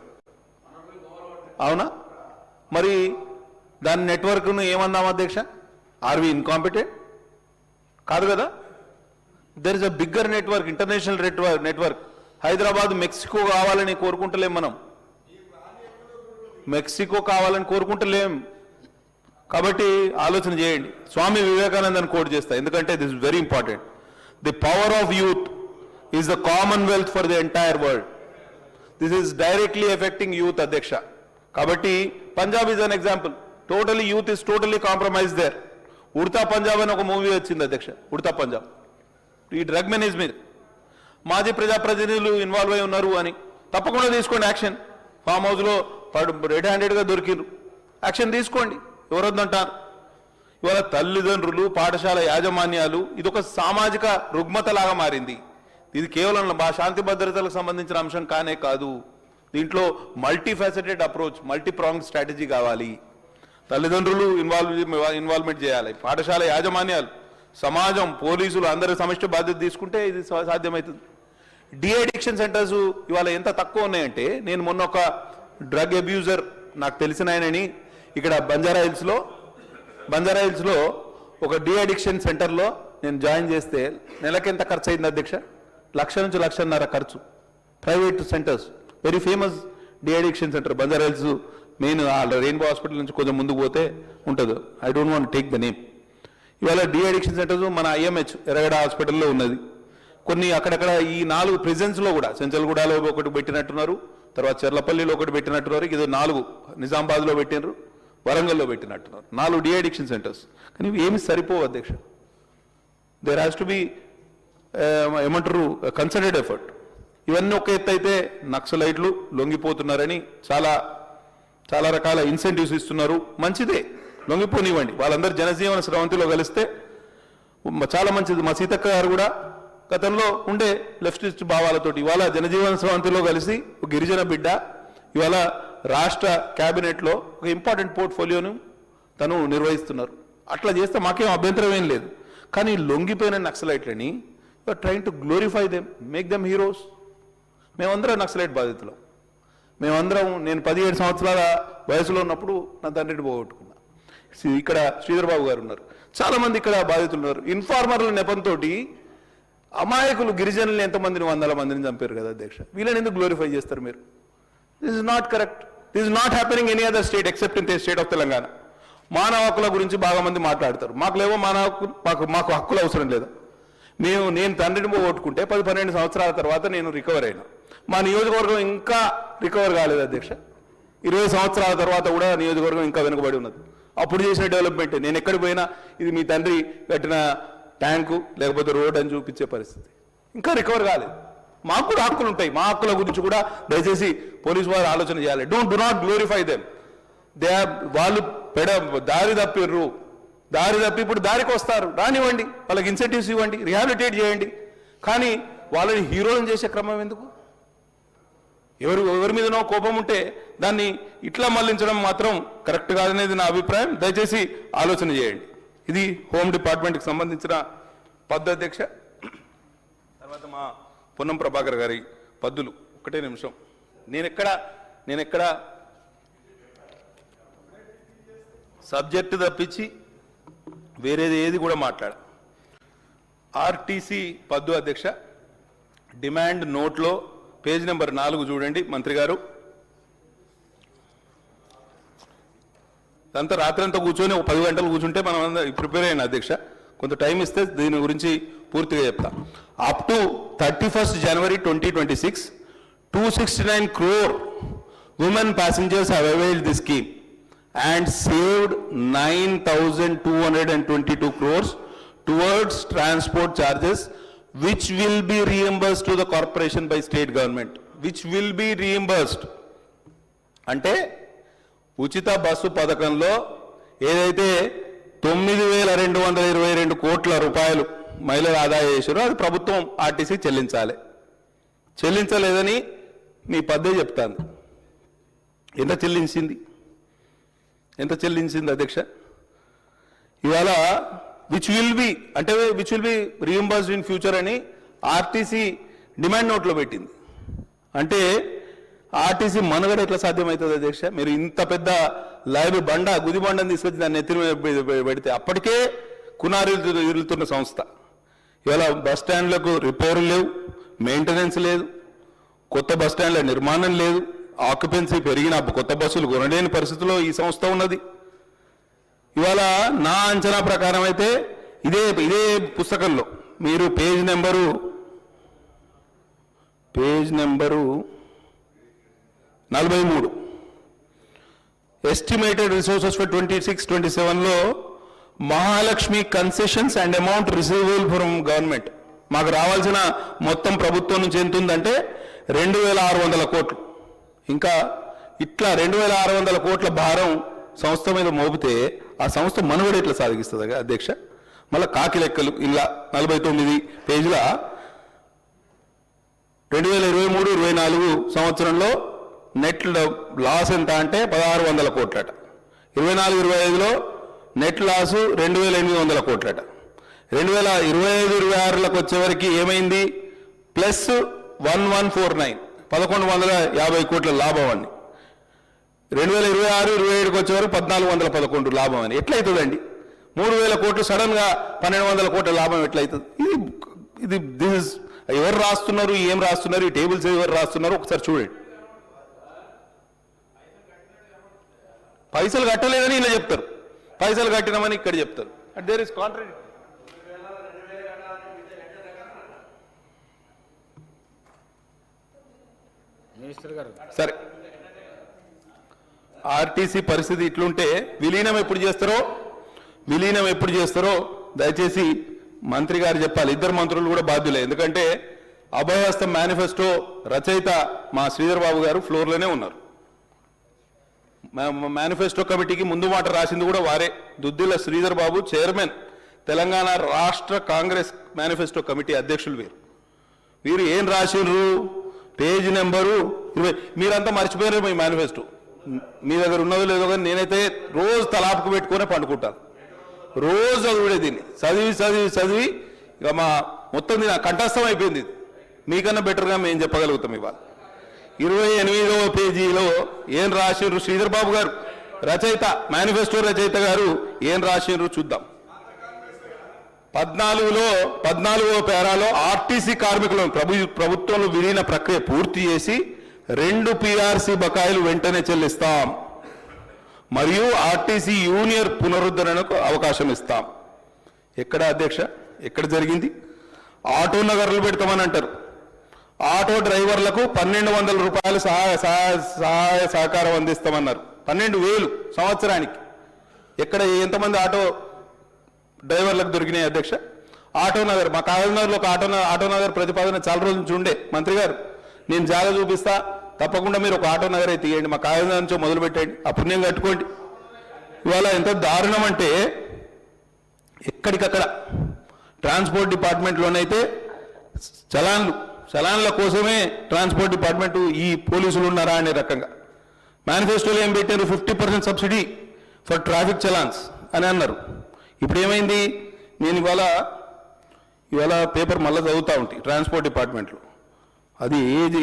అవునా? మరి దాని నెట్వర్క్ను ఏమన్నాం అధ్యక్ష? Are we incompetent? కాదు కదా. There is a bigger network, international network. Hyderabad Mexico కావాలని కోరుకుంటలేం మనం. మెక్సికో కావాలని కోరుకుంటలేం. కాబట్టి ఆలోచన చేయండి. స్వామి వివేకానందని కోట్ చేస్తా, ఎందుకంటే this is very important. The power of youth is the commonwealth for the entire world. This is directly affecting youth అధ్యక్ష. కాబట్టి Punjab is an example. Totally youth is totally compromise there. Udta Punjab అని ఒక మూవీ వచ్చింది అధ్యక్ష, ఉడతా పంజాబ్. ఈ drug manage మీద మాజీ ప్రజాప్రతినిధులు ఇన్వాల్వ్ అయి ఉన్నారు అని తప్పకుండా తీసుకోండి యాక్షన్. ఫామ్ హౌస్లో రెడ్ హ్యాండెడ్గా దొరికిరు, యాక్షన్ తీసుకోండి, ఎవరొద్దంటారు. ఇవాళ తల్లిదండ్రులు, పాఠశాల యాజమాన్యాలు, ఇది ఒక సామాజిక రుగ్మతలాగా మారింది. ఇది కేవలం శాంతి భద్రతలకు సంబంధించిన అంశం కానే కాదు. దీంట్లో multi faceted approach, multi prong strategy కావాలి. తల్లిదండ్రులు ఇన్వాల్వ్మెంట్ చేయాలి, పాఠశాల యాజమాన్యాలు, సమాజం, పోలీసులు అందరూ సమిష్టి బాధ్యత తీసుకుంటే ఇది సాధ్యమవుతుంది. డిఅడిక్షన్ సెంటర్స్ ఇవాళ ఎంత తక్కువ ఉన్నాయంటే, నేను మొన్న ఒక డ్రగ్ అబ్యూజర్ నాకు తెలిసిన ఆయనని ఇక్కడ బంజారా హిల్స్లో ఒక డిఅడిక్షన్ సెంటర్లో నేను జాయిన్ చేస్తే నెలకెంత ఖర్చు అయింది అధ్యక్ష? 1,00,000 నుంచి 1,50,000 ఖర్చు. Private centres, very famous de-addiction centre Banjara hills main rainbow hospital నుంచి కొంచెం ముందుకు పోతే ఉంటుంది. I don't want take the name. ఇవాళ డిఅడిక్షన్ సెంటర్స్ మన IMH ఎర్రగడ్డ హాస్పిటల్లో ఉన్నది. కొన్ని అక్కడక్కడ ఈ 4 ప్రిజన్స్లో కూడా, చెంచల్గూడలో ఒకటి పెట్టినట్టున్నారు, తర్వాత చెర్లపల్లిలో ఒకటి పెట్టినట్టున్నారు, ఇది 4 నిజామాబాద్లో పెట్టినారు, వరంగల్లో పెట్టినట్టున్నారు. 4 డిఅడిక్షన్ సెంటర్స్. కానీ ఇవి ఏమి సరిపోవు అధ్యక్ష. దేర్ హ్యాస్ టు బి ఏమంటారు కన్సర్టెడ్ ఎఫర్ట్. ఇవన్నీ ఒక ఎత్తు అయితే నక్సలైట్లు లొంగిపోతున్నారని చాలా రకాల ఇన్సెంటివ్స్ ఇస్తున్నారు. మంచిదే, లొంగిపోనివ్వండి. వాళ్ళందరూ జనజీవన స్రవంతిలో కలిస్తే చాలా మంచిది. మా సీతక్క గారు కూడా గతంలో ఉండే లెఫ్టిస్ట్ భావాలతోటి ఇవాళ జనజీవన స్రవంతిలో కలిసి ఒక గిరిజన బిడ్డ ఇవాళ రాష్ట్ర క్యాబినెట్లో ఒక ఇంపార్టెంట్ పోర్ట్ఫోలియోను తను నిర్వహిస్తున్నారు. అట్లా చేస్తే మాకేం అభ్యంతరం ఏం లేదు. కానీ లొంగిపోయిన నక్సలైట్లని you're trying to glorify them, make them heroes. మేమందరం నక్సలైట్ బాధితులం. మేమందరం, నేను 17 సంవత్సరాల వయసులో ఉన్నప్పుడు నా తండ్రిని పోగొట్టుకున్నా. ఇక్కడ శ్రీధర్ బాబు గారు ఉన్నారు, చాలా మంది ఇక్కడ బాధితులు ఉన్నారు. ఇన్ఫార్మర్ల నెపంతో అమాయకులు గిరిజనులు ఎంతమందిని, 100 మందిని చంపారు కదా అధ్యక్ష. వీళ్ళని ఎందుకు గ్లోరిఫై చేస్తారు మీరు? This is not correct. This is not happening any other state except in the state of Telangana. మానవ హక్కుల గురించి బాగా మంది మాట్లాడతారు. మాకులేవో మానవ హక్కు, మాకు హక్కులు అవసరం లేదు. నేను తండ్రిని పోగొట్టుకుంటే 10-12 సంవత్సరాల తర్వాత నేను రికవర్ అయినా. మా నియోజకవర్గం ఇంకా రికవర్ కాలేదు అధ్యక్ష. 20 సంవత్సరాల తర్వాత కూడా నియోజకవర్గం ఇంకా వెనుకబడి ఉన్నది. అప్పుడు చేసిన డెవలప్మెంట్, నేను ఎక్కడికి పోయినా ఇది మీ తండ్రి కట్టిన ట్యాంకు లేకపోతే రోడ్ అని చూపించే పరిస్థితి. ఇంకా రికవర్ కాలేదు. మాకు కూడా హక్కులు ఉంటాయి. మా హక్కుల గురించి కూడా దయచేసి పోలీసు వారు ఆలోచన చేయాలి. Do not glorify them. వాళ్ళు దారి తప్పి ఇప్పుడు దారికి వస్తారు, రానివ్వండి, వాళ్ళకి ఇన్సెంటివ్స్ ఇవ్వండి, రిహాబిలిటేట్ చేయండి. కానీ వాళ్ళని హీరోలను చేసే క్రమం ఎందుకు? ఎవరి మీదనో కోపం ఉంటే దాన్ని ఇట్లా మళ్లించడం మాత్రం కరెక్ట్ కాదనేది నా అభిప్రాయం. దయచేసి ఆలోచన చేయండి. ఇది హోమ్ డిపార్ట్మెంట్కి సంబంధించిన పద్దు అధ్యక్ష. తర్వాత మా పొన్నం ప్రభాకర్ గారి పద్దులు. 1 నిమిషం. నేనెక్కడ సబ్జెక్ట్ తప్పించి వేరేది ఏది కూడా మాట్లాడ. ఆర్టీసీ పద్దు అధ్యక్ష. డిమాండ్ నోట్లో పేజ్ నెంబర్ 4 చూడండి మంత్రి గారు. అంతా రాత్రంతా కూర్చొని 10 గంటలు కూర్చుంటే మనం ప్రిపేర్ అయిన అధ్యక్ష. కొంత టైం ఇస్తే దీని గురించి పూర్తిగా చెప్తా. Up to 31st January 2026, 269 crore women passengers have availed this scheme and saved 9,222 crores towards transport charges, which will be reimbursed to the corporation by state government. Which will be reimbursed. అంటే ఉచిత bus పథకంలో ఏదైతే 9,222 కోట్ల రూపాయలు మహిళలు ఆదా చేశారో అది ప్రభుత్వం ఆర్టీసీ చెల్లించలేదని మీ పద్దే చెప్తాను. ఎంత చెల్లించింది అధ్యక్ష? ఇవాళ which will be reimbursed in future అని ఆర్టీసీ డిమాండ్ నోట్లో పెట్టింది. అంటే ఆర్టీసీ మనుగడ ఎట్లా సాధ్యమవుతుంది అధ్యక్ష? మీరు ఇంత పెద్ద గుది బండని తీసుకొచ్చి దాన్ని ఎత్తిన పెడితే అప్పటికే కునారిల్లుతున్న సంస్థ. ఇవాళ బస్ స్టాండ్లకు రిపేర్లు లేవు, మెయింటెనెన్స్ లేదు, కొత్త బస్ స్టాండ్ల నిర్మాణం లేదు, ఆక్యుపెన్సీ పెరిగిన కొత్త బస్సులు కొనలేని పరిస్థితిలో ఈ సంస్థ ఉన్నది. ఇవాళ నా అంచనా ప్రకారం అయితే ఇదే పుస్తకంలో మీరు page number 43 estimated resources for 26-27లో Mahalakshmi concessions and amount receivable from government మాకు రావాల్సిన మొత్తం ప్రభుత్వం నుంచి ఎంత ఉందంటే 2,600 కోట్లు. ఇంకా ఇట్లా 2,600 కోట్ల భారం సంస్థ మీద మోపితే ఆ సంస్థ మనుగడ ఎట్లా సాగిస్తుంది అధ్యక్ష? మళ్ళీ కాకి లెక్కలు ఇలా 49 పేజీల 2023-24 సంవత్సరంలో నెట్ లాస్ ఎంత అంటే 1,600 కోట్లట. 24-25లో నెట్ లాసు 2,800 కోట్లట. 2025-26లకు వచ్చేవరకు ఏమైంది? ప్లస్ 1,149 1,150 కోట్ల లాభం అని. 2026-27కి వచ్చేవరకు 1,411 లాభం అని. ఎట్లయితుందండి? 3,000 కోట్లు సడన్ గా 1,200 కోట్ల లాభం ఎట్లయితుంది? ఇది ఎవరు రాస్తున్నారు, ఏం రాస్తున్నారు, ఈ టేబుల్స్ ఎవరు రాస్తున్నారు ఒకసారి చూడండి. పైసలు కట్టలేదని ఇలా చెప్తారు, పైసలు కట్టినామని ఇక్కడ చెప్తారు. There is contradict. మినిస్టర్ గారు సరే, ఆర్టీసీ పరిస్థితి ఇట్లుంటే విలీనం ఎప్పుడు చేస్తారో దయచేసి మంత్రి గారు చెప్పాలి. ఇద్దరు మంత్రులు కూడా బాధ్యులే. ఎందుకంటే అభయహస్తం మేనిఫెస్టో రచయిత మా శ్రీధర్ బాబు గారు ఫ్లోర్లోనే ఉన్నారు. మేనిఫెస్టో కమిటీకి ముందు మాట రాసింది కూడా వారే. దుద్దిల శ్రీధర్ బాబు చైర్మన్, తెలంగాణ రాష్ట్ర కాంగ్రెస్ మేనిఫెస్టో కమిటీ అధ్యక్షులు వీరు ఏం రాసిండ్రు? Page number 20. మీరంతా మర్చిపోయారు మీ మేనిఫెస్టో. మీ దగ్గర ఉన్నదో లేదో కానీ నేనైతే రోజు తలాపుకు పెట్టుకునే పండుకుంటాను. రోజు చదివిడే దీన్ని చదివి ఇక మా మొత్తం దీని కంఠస్థం అయిపోయింది. మీకన్నా బెటర్గా మేము చెప్పగలుగుతాం. ఇవాళ 28వ పేజీలో ఏం రాసిండ్రు శ్రీధర్ బాబు గారు, రచయిత, మేనిఫెస్టో రచయిత గారు ఏం రాసిండ్రు చూద్దాం. 14వ పేరాలో ఆర్టీసీ కార్మికులను ప్రభుత్వంలో విలీన ప్రక్రియ పూర్తి చేసి 2 PRC బకాయిలు వెంటనే చెల్లిస్తాం మరియు ఆర్టీసీ యూనియన్ పునరుద్ధరణకు అవకాశం ఇస్తాం. ఎక్కడ అధ్యక్ష? ఎక్కడ జరిగింది? ఆటో నగర్లు పెడతామని అంటారు. ఆటో డ్రైవర్లకు 1,200 రూపాయలు సహాయ సహకారం అందిస్తామన్నారు. 12,000 సంవత్సరానికి. ఎక్కడ ఎంతమంది ఆటో డ్రైవర్లకు దొరికినాయి అధ్యక్ష? ఆటో నగర్, మా కాగజ్నగర్లో ఒక ఆటో నగర్ ప్రతిపాదన చాలా రోజుల నుంచి ఉండే. మంత్రి గారు నేను జాగా చూపిస్తా, తప్పకుండా మీరు ఒక ఆటో నగర్ అయితే తీయండి, మా కాగజ్నగర్ నుంచో మొదలు పెట్టండి, ఆ పుణ్యం కట్టుకోండి. ఇవాళ ఎంత దారుణం అంటే ఎక్కడికక్కడ ట్రాన్స్పోర్ట్ డిపార్ట్మెంట్లోనైతే చలాన్ల కోసమే ట్రాన్స్పోర్ట్ డిపార్ట్మెంట్ ఈ పోలీసులు ఉన్నారా అనే రకంగా. మేనిఫెస్టోలో ఏం పెట్టారు? 50% సబ్సిడీ ఫర్ ట్రాఫిక్ చలాన్స్ అని అన్నారు. ఇప్పుడు ఏమైంది? నేను ఇవాళ పేపర్ మళ్ళీ చదువుతూ ఉంటాయి ట్రాన్స్పోర్ట్ డిపార్ట్మెంట్లో. అది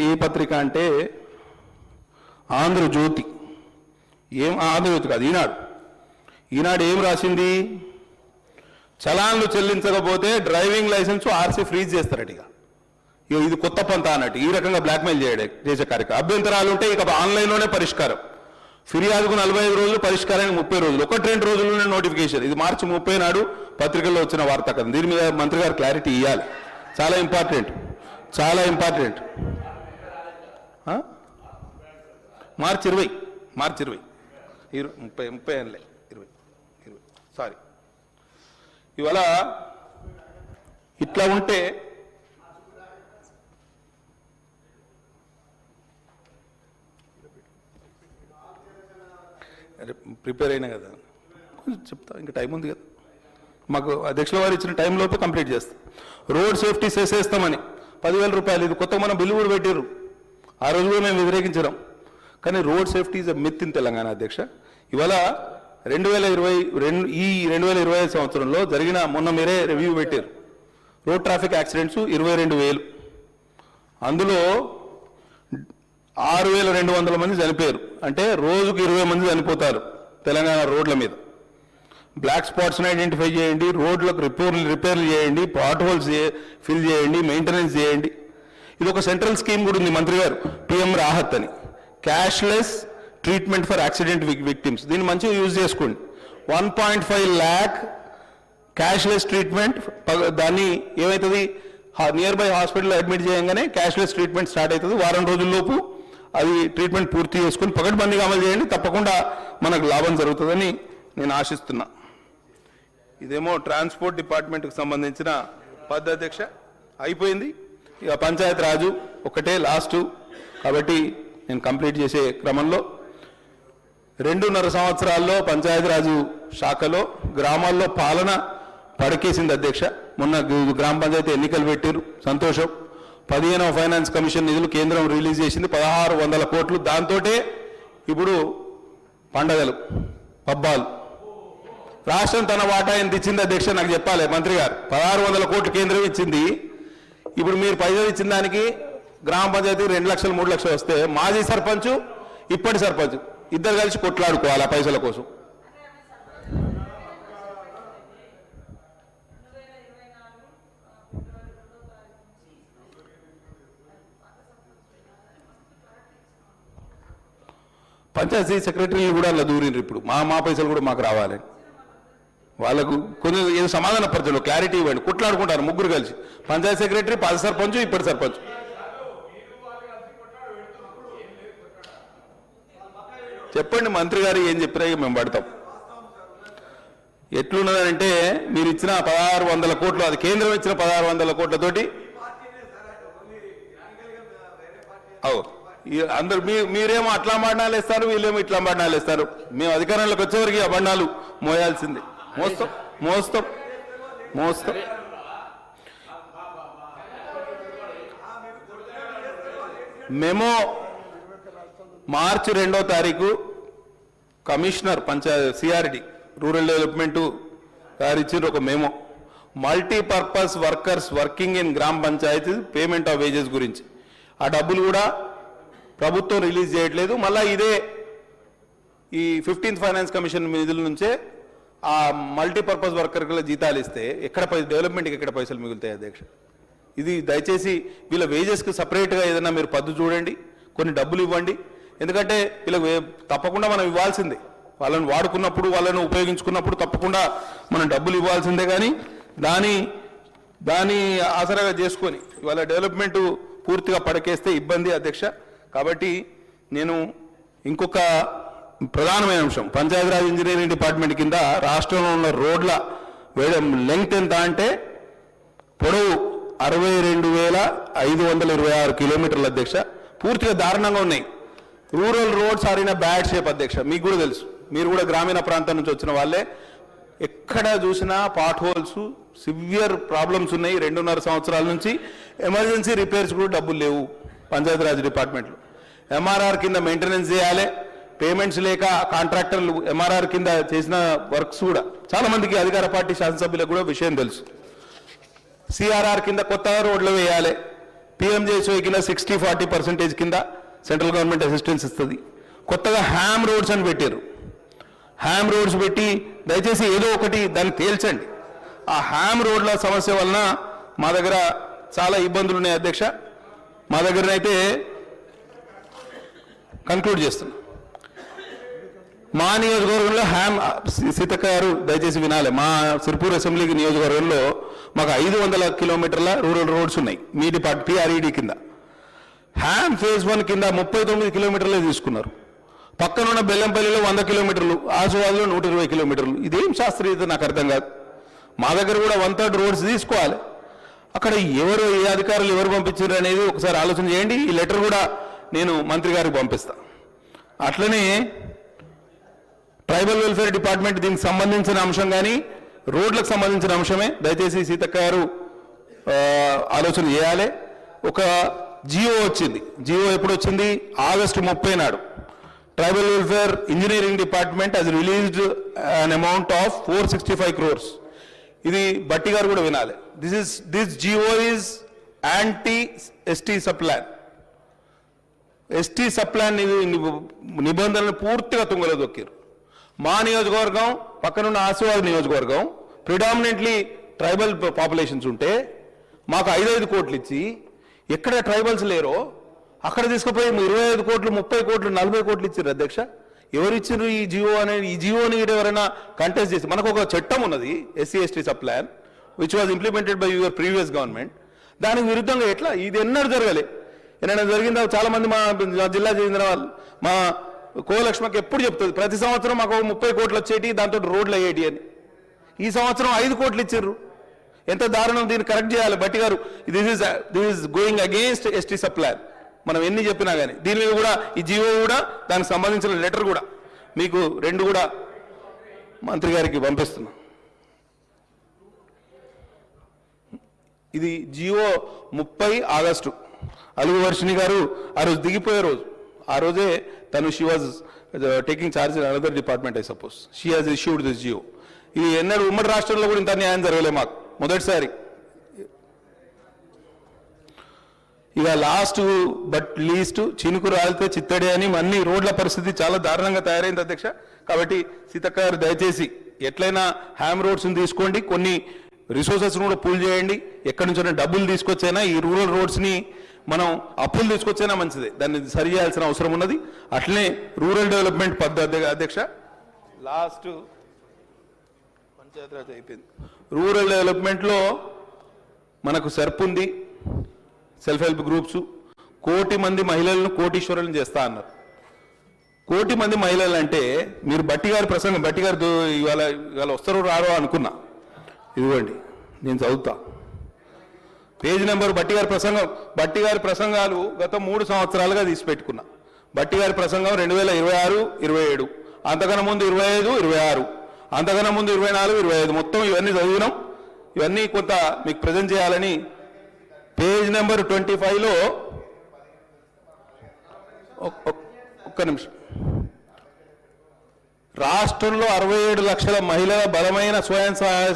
ఏ పత్రిక అంటే ఆంధ్రజ్యోతి. ఆంధ్రజ్యోతి కాదు, ఈనాడు ఏం రాసింది? చలాన్లు చెల్లించకపోతే డ్రైవింగ్ లైసెన్స్ RC ఫ్రీజ్ చేస్తారట. ఇది కొత్త పంత అన్నట్టు ఈ రకంగా బ్లాక్మెయిల్ చేసే కార్యక్రమం. అభ్యంతరాలు ఉంటే ఇక ఆన్లైన్లోనే పరిష్కారం. ఫిర్యాదుకు 45 రోజులు, పరిష్కారానికి 30 రోజులు, 1-2 రోజుల్లోనే నోటిఫికేషన్. ఇది మార్చి 30 నాడు పత్రికల్లో వచ్చిన వార్త కదా. దీని మీద మంత్రి గారు క్లారిటీ ఇవ్వాలి. చాలా ఇంపార్టెంట్. మార్చి 20 30 అనలే 20 సారీ. ఇవాళ ఇట్లా ఉంటే ప్రిపేర్ అయినా కదా, కొంచెం చెప్తా, ఇంకా టైం ఉంది కదా. మాకు అధ్యక్షుల వారు ఇచ్చిన టైంలోపే కంప్లీట్ చేస్తాం. రోడ్ సేఫ్టీ చేసేస్తామని 10,000 రూపాయలు. ఇది కొత్త మనం బిల్లు కూడా పెట్టారు. ఆ రోజు కూడా మేము వ్యతిరేకించడం. కానీ road safety is a myth in Telangana అధ్యక్ష. ఇవాళ 2025 సంవత్సరంలో జరిగిన, మొన్న మీరే రివ్యూ పెట్టారు, రోడ్ ట్రాఫిక్ యాక్సిడెంట్స్ 22,000. అందులో 6,200 మంది చనిపోయారు. అంటే రోజుకు 20 మంది చనిపోతారు తెలంగాణ రోడ్ల మీద. బ్లాక్ స్పాట్స్ని ఐడెంటిఫై చేయండి, రోడ్లకు రిపేర్లు చేయండి, పాట్ హోల్స్ ఫిల్ చేయండి, మెయింటెనెన్స్ చేయండి. ఇది ఒక సెంట్రల్ స్కీమ్ కూడా ఉంది మంత్రి గారు, PM రాహత్ అని. Cashless treatment for accident victims. దీన్ని మంచిగా యూజ్ చేసుకోండి. 1.5 lakh క్యాష్లెస్ ట్రీట్మెంట్. దాన్ని ఏమవుతుంది, నియర్ బై హాస్పిటల్లో అడ్మిట్ చేయగానే క్యాష్లెస్ ట్రీట్మెంట్ స్టార్ట్ అవుతుంది. వారం రోజుల్లోపు అది ట్రీట్మెంట్ పూర్తి చేసుకుని పకడ్బందీగా అమలు చేయండి. తప్పకుండా మనకు లాభం జరుగుతుందని నేను ఆశిస్తున్నా. ఇదేమో ట్రాన్స్పోర్ట్ డిపార్ట్మెంట్కి సంబంధించిన పద్ధతి అధ్యక్ష. అయిపోయింది. ఇక పంచాయతీ రాజు ఒకటే లాస్ట్ కాబట్టి నేను కంప్లీట్ చేసే క్రమంలో 2.5 సంవత్సరాల్లో పంచాయతీరాజు శాఖలో గ్రామాల్లో పాలన పడకేసింది అధ్యక్ష. మొన్న గ్రామ పంచాయతీ ఎన్నికలు పెట్టారు, సంతోషం. 15వ ఫైనాన్స్ కమిషన్ నిధులు కేంద్రం రిలీజ్ చేసింది 1600 కోట్లు. దాంతోటే ఇప్పుడు పండగలు పబ్బాలు. రాష్ట్రం తన వాటా ఎంత ఇచ్చింది అధ్యక్ష నాకు చెప్పాలి మంత్రి గారు. 1600 కోట్లు కేంద్రం ఇచ్చింది. ఇప్పుడు మీరు పైసలు ఇచ్చిన దానికి గ్రామ పంచాయతీ 2 లక్షలు 3 లక్షలు వస్తే మాజీ సర్పంచ్ ఇప్పటి సర్పంచ్ ఇద్దరు కలిసి కొట్లాడుకోవాలి ఆ పైసల కోసం. పంచాయతీ సెక్రటరీలు కూడా అలా దూరిండ్రు. ఇప్పుడు మా పైసలు కూడా మాకు రావాలి. వాళ్ళకు కొంచెం ఏదో సమాధాన పరచండి, క్లారిటీ ఇవ్వండి. కొట్లాడుకుంటారు ముగ్గురు కలిసి, పంచాయతీ సెక్రటరీ, పాత సర్పంచ్, ఇప్పటి సర్పంచ్. చెప్పండి మంత్రి గారు ఏం చెప్పినా మేము పడతాం. ఎట్లున్నదంటే మీరు ఇచ్చిన 1600 కోట్లు, అది కేంద్రం ఇచ్చిన 1600 కోట్లతోటి అందరు మీరేమో అట్లా బండాలు ఇస్తారు, వీళ్ళేమో ఇట్లా బండాలు ఇస్తారు. మేము అధికారంలోకి వచ్చేవరకు ఆ బండాలు మోయాల్సిందే. మోస్తాం మోస్తాం మోస్తాం. మెమో మార్చి 2వ తారీఖు కమిషనర్ సిఆర్డి రూరల్ డెవలప్మెంట్ గారు ఇచ్చిన ఒక memo, multipurpose workers working in గ్రామ పంచాయతీ పేమెంట్ ఆఫ్ వేజెస్ గురించి. ఆ డబ్బులు కూడా ప్రభుత్వం రిలీజ్ చేయట్లేదు. మళ్ళీ ఇదే ఈ 15th ఫైనాన్స్ కమిషన్ నిధుల నుంచే ఆ మల్టీపర్పస్ వర్కర్ల జీతాలు ఇస్తే ఎక్కడ డెవలప్మెంట్కి ఎక్కడ పైసలు మిగులుతాయి అధ్యక్ష. ఇది దయచేసి వీళ్ళ వేజెస్కి సపరేట్గా ఏదైనా మీరు పద్దు చూడండి, కొన్ని డబ్బులు ఇవ్వండి. ఎందుకంటే వీళ్ళకి తప్పకుండా మనం ఇవ్వాల్సిందే. వాళ్ళని వాడుకున్నప్పుడు, వాళ్ళని ఉపయోగించుకున్నప్పుడు తప్పకుండా మనం డబ్బులు ఇవ్వాల్సిందే. కానీ దాని ఆసరాగా చేసుకొని ఇవాళ డెవలప్మెంట్ పూర్తిగా పడకేస్తే ఇబ్బంది అధ్యక్ష. కాబట్టి నేను ఇంకొక ప్రధానమైన అంశం, పంచాయతీరాజ్ ఇంజనీరింగ్ డిపార్ట్మెంట్ కింద రాష్ట్రంలో ఉన్న రోడ్ల లెంగ్త్ ఎంత అంటే పొడవు 62,526 కిలోమీటర్ల అధ్యక్ష. పూర్తిగా దారుణంగా ఉన్నాయి. Rural roads are in a bad shape అధ్యక్ష. మీకు కూడా తెలుసు, మీరు కూడా గ్రామీణ ప్రాంతం నుంచి వచ్చిన వాళ్ళే. ఎక్కడ చూసినా పాట్ హోల్స్, సివియర్ ప్రాబ్లమ్స్ ఉన్నాయి. 2.5 సంవత్సరాల నుంచి ఎమర్జెన్సీ రిపేర్స్ కూడా డబ్బులు లేవు పంచాయతీరాజ్ డిపార్ట్మెంట్లో. ఎంఆర్ఆర్ కింద మెయింటెనెన్స్ చేయాలి, పేమెంట్స్ లేక కాంట్రాక్టర్లు ఎంఆర్ఆర్ కింద చేసిన వర్క్స్ కూడా చాలా మందికి అధికార పార్టీ శాసనసభ్యులకు కూడా విషయం తెలుసు. సిఆర్ఆర్ కింద కొత్త రోడ్లు వేయాలి. పిఎంజేఎస్వై కింద 60-40% కింద సెంట్రల్ గవర్నమెంట్ అసిస్టెన్స్ ఇస్తుంది. కొత్తగా హ్యామ్ రోడ్స్ అని పెట్టారు. హ్యామ్ రోడ్స్ పెట్టి దయచేసి ఏదో ఒకటి దాన్ని తేల్చండి. ఆ హ్యామ్ రోడ్ల సమస్య వలన మా దగ్గర చాలా ఇబ్బందులు ఉన్నాయి అధ్యక్ష. మా దగ్గరనైతే కంక్లూడ్ చేస్తున్నాం. మా నియోజకవర్గంలో సీతక్క గారు దయచేసి వినాలి. మా సిర్పూర్ అసెంబ్లీ నియోజకవర్గంలో మాకు 500 కిలోమీటర్ల రూరల్ రోడ్స్ ఉన్నాయి మీ టీఆర్ఈడి కింద. హ్యామ్ ఫేజ్ 1 కింద 39 కిలోమీటర్లే తీసుకున్నారు. పక్కనున్న బెల్లంపల్లిలో 100 కిలోమీటర్లు, ఆసువాదులో 120 కిలోమీటర్లు. ఇదేం శాస్త్రీయత నాకు అర్థం కాదు. మా దగ్గర కూడా 1/3 రోడ్స్ తీసుకోవాలి. అక్కడ ఏ అధికారులు ఎవరు పంపించారు అనేది ఒకసారి ఆలోచన చేయండి. ఈ లెటర్ కూడా నేను మంత్రి గారికి పంపిస్తాను. అట్లనే ట్రైబల్ వెల్ఫేర్ డిపార్ట్మెంట్ దీనికి సంబంధించిన అంశం కానీ రోడ్లకు సంబంధించిన అంశమే. దయచేసి సీతక్క గారు ఆలోచన చేయాలి. ఒక జియో వచ్చింది. జియో ఎప్పుడు వచ్చింది? ఆగస్టు 30 నాడు tribal welfare engineering department has released an amount of 465 crores. ఇది బట్టి గారు కూడా వినాలి. This GO is anti ST subplan. ST subplan నిబంధనలు పూర్తిగా తుంగలో దొక్కారు. మా నియోజకవర్గం పక్కనున్న ఆశీర్వాద్ నియోజకవర్గం ప్రిడామినెంట్లీ ట్రైబల్ పాపులేషన్స్ ఉంటే మాకు 5 కోట్లు ఇచ్చి ఎక్కడ ట్రైబల్స్ లేరో అక్కడ తీసుకుపోయి 25 కోట్లు 30 కోట్లు 40 కోట్లు ఇచ్చారు అధ్యక్ష. ఎవరు ఇచ్చారు ఈ జియో అనేది? ఈ జియోని ఎవరైనా కంటెస్ట్ చేసి, మనకు ఒక చట్టం ఉన్నది SC/ST sub plan which was implemented by your previous government. దానికి విరుద్ధంగా ఎట్లా? ఇది ఎన్నడూ జరగలే. ఏమైనా జరిగిందా? చాలా మంది మా జిల్లా చెందిన వాళ్ళు, మా కోలక్ష్మకి ఎప్పుడు చెప్తుంది, ప్రతి సంవత్సరం మాకు 30 కోట్లు వచ్చేటి, దాంతో రోడ్లు అయ్యేటి అని. ఈ సంవత్సరం 5 కోట్లు ఇచ్చారు. ఎంత దారుణం! దీన్ని కరెక్ట్ చేయాలి భట్టి గారు. This is going against ST sub plan. మనం ఎన్ని చెప్పినా కానీ దీని మీద కూడా ఈ జియో కూడా దానికి సంబంధించిన లెటర్ కూడా మీకు 2 కూడా మంత్రి గారికి పంపిస్తున్నాం. ఇది జియో 30 ఆగస్టు. అలుగు వర్షిణి గారు ఆ రోజు దిగిపోయే రోజు, ఆ రోజే తను she was taking charge in another department I suppose. She has issued this GO. ఇది ఎన్నడూ ఉమ్మడి రాష్ట్రంలో కూడా ఇంత న్యాయం జరగలే మాకు, మొదటిసారి. ఇక లాస్ట్ బట్ లీస్ట్ చినుకు రాలితే చిత్తడి అని అన్ని రోడ్ల పరిస్థితి చాలా దారుణంగా తయారైంది అధ్యక్ష. కాబట్టి సీతక్క గారు దయచేసి ఎట్లయినా హ్యామ్ రోడ్స్ని తీసుకోండి, కొన్ని రిసోర్సెస్ కూడా పూల్ చేయండి. ఎక్కడి నుంచైనా డబ్బులు తీసుకొచ్చైనా ఈ రూరల్ రోడ్స్ని మనం అప్పులు తీసుకొచ్చైనా మంచిదే, దాన్ని సరి చేయాల్సిన అవసరం ఉన్నది. అట్లనే రూరల్ డెవలప్మెంట్ పద్ధతి అధ్యక్ష. లాస్ట్ పంచాయతీరాజ్ అయిపోయింది. రూరల్ డెవలప్మెంట్లో మనకు సెర్ప్ ఉంది, సెల్ఫ్ హెల్ప్ గ్రూప్స్. 1 కోటి మంది మహిళలను కోటీశ్వరులను చేస్తా అన్నారు. 1 కోటి మంది మహిళలు అంటే మీరు బట్టి గారి ప్రసంగం, బట్టి గారు ఇవాళ వస్తారో రారో అనుకున్నా. ఇదిగోండి నేను చదువుతా పేజ్ నెంబర్. బట్టి గారి ప్రసంగాలు గత 3 సంవత్సరాలుగా తీసి పెట్టుకున్నా. బట్టి గారి ప్రసంగం 2026, 27, అంతకన్నా ముందు 25, 26, అంతకన్నా ముందు 24, 25, మొత్తం ఇవన్నీ చదివినాం. ఇవన్నీ కొంత మీకు ప్రజెంట్ చేయాలని పేజ్ నెంబర్ 25లో ఒక్క నిమిషం. రాష్ట్రంలో 67 లక్షల మహిళల బలమైన స్వయం సహాయ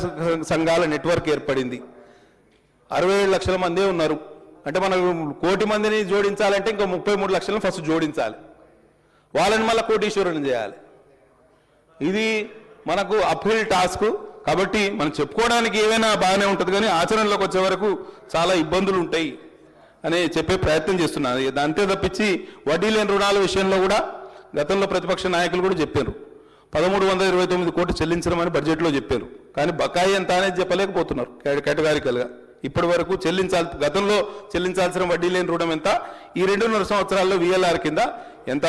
సంఘాల నెట్వర్క్ ఏర్పడింది. 67 లక్షల మందే ఉన్నారు. అంటే మనం 1 కోటి మందిని జోడించాలంటే ఇంకా 33 లక్షలను ఫస్ట్ జోడించాలి. వాళ్ళని మళ్ళీ కోటీశ్వరులను చేయాలి. ఇది మనకు అప్హిల్ టాస్క్. కాబట్టి మనం చెప్పుకోవడానికి ఏమైనా బాగానే ఉంటుంది, కానీ ఆచరణలోకి వచ్చే వరకు చాలా ఇబ్బందులు ఉంటాయి అని చెప్పే ప్రయత్నం చేస్తున్నాను. అంతే తప్పించి వడ్డీ లేని రుణాల విషయంలో కూడా గతంలో ప్రతిపక్ష నాయకులు కూడా చెప్పారు. 1329 కోట్లు చెల్లించడం అని బడ్జెట్లో చెప్పారు. కానీ బకాయి ఎంత అనేది చెప్పలేకపోతున్నారు కేటగారికల్గా. ఇప్పటి వరకు గతంలో చెల్లించాల్సిన వడ్డీ లేని రుణం ఎంత, ఈ 2.5 సంవత్సరాల్లో VLR కింద ఎంత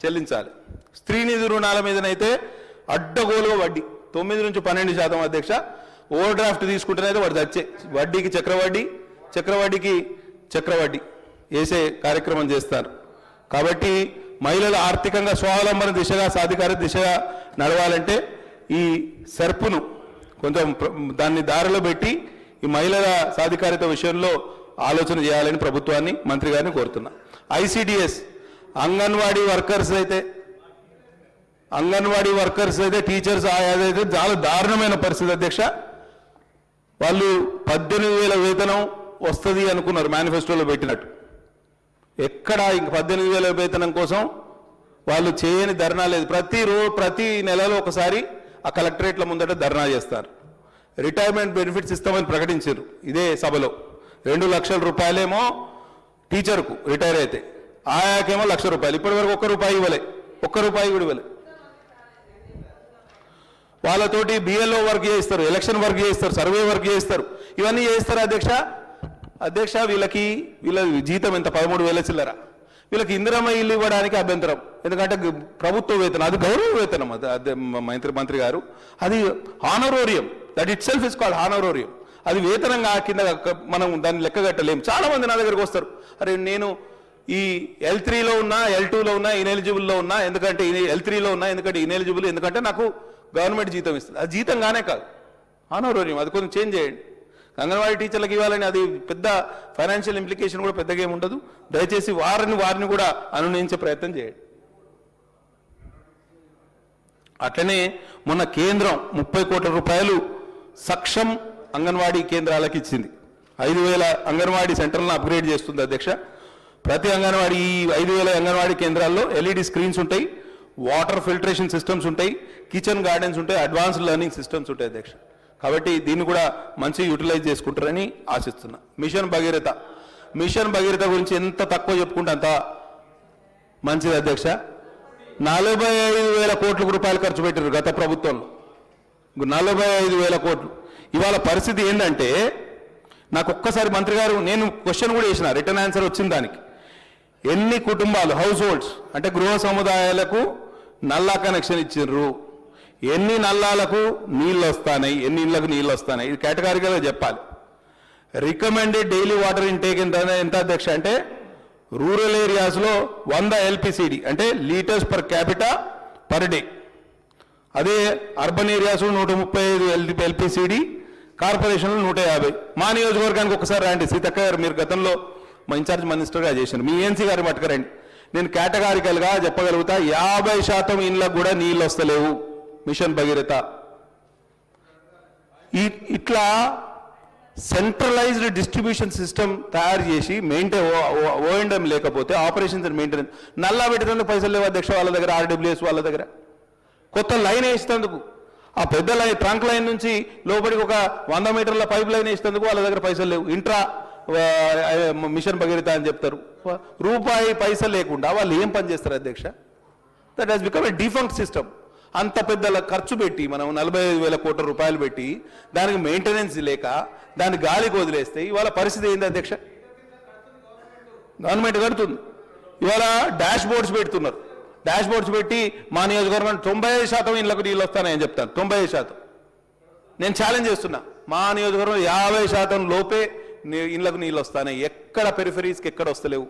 చెల్లించాలి. స్త్రీనిధి రుణాల మీదనైతే అడ్డగోలుగా వడ్డీ 9 నుంచి 12% అధ్యక్ష. ఓవర్ డ్రాఫ్ట్ తీసుకుంటేనైతే వాడు చచ్చే వడ్డీకి చక్రవడ్డీకి చక్రవడ్డీ వేసే కార్యక్రమం చేస్తారు. కాబట్టి మహిళలు ఆర్థికంగా స్వావలంబన దిశగా, సాధికార దిశగా నడవాలంటే ఈ సెర్పును కొంచెం దాన్ని దారిలో పెట్టి ఈ మహిళల సాధికారిత విషయంలో ఆలోచన చేయాలని ప్రభుత్వాన్ని, మంత్రి గారిని కోరుతున్నా. ICDS అంగన్వాడీ వర్కర్స్ అయితే టీచర్స్ అయితే చాలా దారుణమైన పరిస్థితి అధ్యక్ష. వాళ్ళు 18,000 వేతనం వస్తుంది అనుకున్నారు మేనిఫెస్టోలో పెట్టినట్టు. ఎక్కడ ఇంక 18,000 వేతనం కోసం వాళ్ళు చేయని ధర్నా లేదు. ప్రతి నెలలో ఒకసారి ఆ కలెక్టరేట్ల ముందట ధర్నా చేస్తారు. రిటైర్మెంట్ బెనిఫిట్స్ ఇస్తామని ప్రకటించారు ఇదే సభలో. 2 లక్షల రూపాయలేమో టీచర్కు రిటైర్ అయితే, ఆయాకేమో 1,00,000 రూపాయలు. ఇప్పటి వరకు ఒక్క రూపాయి కూడా ఇవ్వలే. వాళ్ళతోటి BLO వర్క్ చేయిస్తారు, ఎలక్షన్ వర్క్ చేయిస్తారు, సర్వే వర్క్ చేయిస్తారు, ఇవన్నీ చేయిస్తారు అధ్యక్ష. వీళ్ళ జీతం ఎంత? 13,000 చిల్లర. వీళ్ళకి ఇందిరమ్మ ఇల్లు ఇవ్వడానికి అభ్యంతరం. ఎందుకంటే ప్రభుత్వ వేతనం, అది గౌరవ వేతనం. అది మంత్రి గారు, అది honorarium. That it self is called honorarium. అది వేతనంగా కింద మనం దాన్ని లెక్కగట్టలేము. చాలా మంది నా దగ్గరికి వస్తారు, అరే నేను ఈ L3లో ఉన్నా, L2లో ఉన్నా, ఇనెలిజిబుల్లో ఉన్నా, ఎందుకంటే L3లో ఉన్నా, ఎందుకంటే ఇనెలిజిబుల్, ఎందుకంటే నాకు గవర్నమెంట్ జీతం ఇస్తుంది. అది జీతంగానే కాదు, హానరోరియం. అది కొంచెం చేంజ్ చేయండి. అంగన్వాడీ టీచర్లకు ఇవ్వాలని అది పెద్ద ఫైనాన్షియల్ ఇంప్లికేషన్ కూడా పెద్దగా ఏమి ఉండదు. దయచేసి వారిని కూడా అనునయించే ప్రయత్నం చేయండి. అట్లనే మొన్న కేంద్రం 30 కోట్ల రూపాయలు సక్షం అంగన్వాడీ కేంద్రాలకు ఇచ్చింది. 5,000 అంగన్వాడీ సెంటర్లను అప్గ్రేడ్ చేస్తుంది అధ్యక్ష. ప్రతి అంగన్వాడీ 5,000 అంగన్వాడీ కేంద్రాల్లో LED స్క్రీన్స్ ఉంటాయి, వాటర్ ఫిల్టరేషన్ సిస్టమ్స్ ఉంటాయి, కిచెన్ గార్డెన్స్ ఉంటాయి, అడ్వాన్స్డ్ లెర్నింగ్ సిస్టమ్స్ ఉంటాయి అధ్యక్ష. కాబట్టి దీన్ని కూడా మంచి యూటిలైజ్ చేసుకుంటారని ఆశిస్తున్నా. మిషన్ భగీరథ మిషన్ భగీరథ గురించి ఎంత తక్కువ చెప్పుకుంటే అంత మంచిది అధ్యక్ష. 45,000 కోట్ల రూపాయలు ఖర్చు పెట్టారు గత ప్రభుత్వంలో, 45,000 కోట్లు. ఇవాళ పరిస్థితి ఏంటంటే, నాకు ఒక్కసారి మంత్రి గారు, నేను క్వశ్చన్ కూడా చేసిన, రిటర్న్ ఆన్సర్ వచ్చింది దానికి. ఎన్ని కుటుంబాలు, హౌస్ హోల్డ్స్ అంటే గృహ సముదాయాలకు నల్లా కనెక్షన్ ఇచ్చిండ్రు, ఎన్ని నల్లాలకు నీళ్ళు వస్తాయి, ఎన్ని ఇళ్లకు నీళ్ళు వస్తాయి, ఇది కేటగారిగా చెప్పాలి. రికమెండెడ్ డైలీ వాటర్ ఇంటేక్ ఎంత అధ్యక్ష అంటే, రూరల్ ఏరియాస్లో 100 LPCD అంటే litres per capita per day. అదే అర్బన్ ఏరియాస్లో 135 LPCD, కార్పొరేషన్లో 150. మా నియోజకవర్గానికి ఒకసారి రండి, సీతక్క గారు మీరు గతంలో మా ఇన్ఛార్జ్ మినిస్టర్గా చేశారు, మీ ఏఎన్సీ గారు పట్టుకురండి. నేను కేటగారికల్గా చెప్పగలుగుతా, 50% ఇళ్ళకు కూడా నీళ్ళు వస్తలేవు మిషన్ భగీరథ. ఇట్లా సెంట్రలైజ్డ్ డిస్ట్రిబ్యూషన్ సిస్టమ్ తయారు చేసి ఓఎండ్ఎం లేకపోతే ఆపరేషన్స్ అండ్ మెయింటెనెన్స్, నల్లా పెట్టడానికి పైసలు లేవు అధ్యక్ష వాళ్ళ దగ్గర, RWS వాళ్ళ దగ్గర. కొత్త లైన్ వేసేందుకు, ఆ పెద్ద లైన్ ట్రంక్ లైన్ నుంచి లోపలికి ఒక 100 మీటర్ల పైప్ లైన్ వేసేందుకు వాళ్ళ దగ్గర పైసలు లేవు. ఇంట్రా మిషన్ భగీరథ అని చెప్తారు, రూపాయి పైసలు లేకుండా వాళ్ళు ఏం పని చేస్తారు అధ్యక్ష? That has become a defunct system. అంత పెద్ద ఖర్చు పెట్టి మనం 45,000 కోట్ల రూపాయలు పెట్టి దానికి మెయింటెనెన్స్ లేక దాన్ని గాలికి వదిలేస్తే ఇవాళ పరిస్థితి ఏంది అధ్యక్ష? గవర్నమెంట్ కడుతుంది. ఇవాళ డాష్ బోర్డ్స్ పెడుతున్నారు, డాష్ బోర్డ్స్ పెట్టి మా నియోజకవర్గం 95% ఇళ్లకు నీళ్ళు వస్తానని చెప్తాను. 95% నేను ఛాలెంజ్ చేస్తున్నా, మా నియోజకవర్గం 50% లోపే ఇళ్లకు నీళ్ళు వస్తాయి. ఎక్కడ పెరిఫరీస్కి ఎక్కడ వస్తలేవు,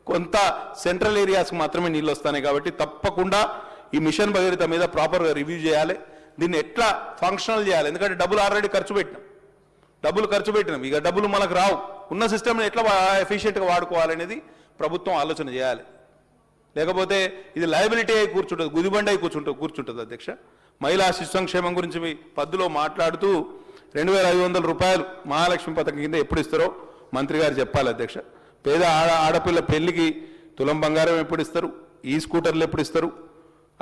కొంత సెంట్రల్ ఏరియాస్కి మాత్రమే నీళ్ళు వస్తాయి. కాబట్టి తప్పకుండా ఈ మిషన్ భగీరథ మీద ప్రాపర్గా రివ్యూ చేయాలి, దీన్ని ఎట్లా ఫంక్షనల్ చేయాలి. ఎందుకంటే డబ్బులు ఆల్రెడీ ఖర్చు పెట్టినాం, ఇక డబ్బులు మనకు రావు. ఉన్న సిస్టమ్ని ఎట్లా ఎఫిషియెంట్గా వాడుకోవాలనేది ప్రభుత్వం ఆలోచన చేయాలి. లేకపోతే ఇది లయబిలిటీ అయి కూర్చుంటుంది, గుదిబండ అయి కూర్చుంటుంది అధ్యక్ష. మహిళా శిశు సంక్షేమం గురించి మీ పద్దులో మాట్లాడుతూ 2,500 రూపాయలు మహాలక్ష్మి పథకం కింద ఎప్పుడు ఇస్తారో మంత్రి గారు చెప్పాలి అధ్యక్ష. పేద ఆడపిల్ల పెళ్లికి తులం బంగారం ఎప్పుడు ఇస్తారు, ఈ స్కూటర్లు ఎప్పుడు ఇస్తారు?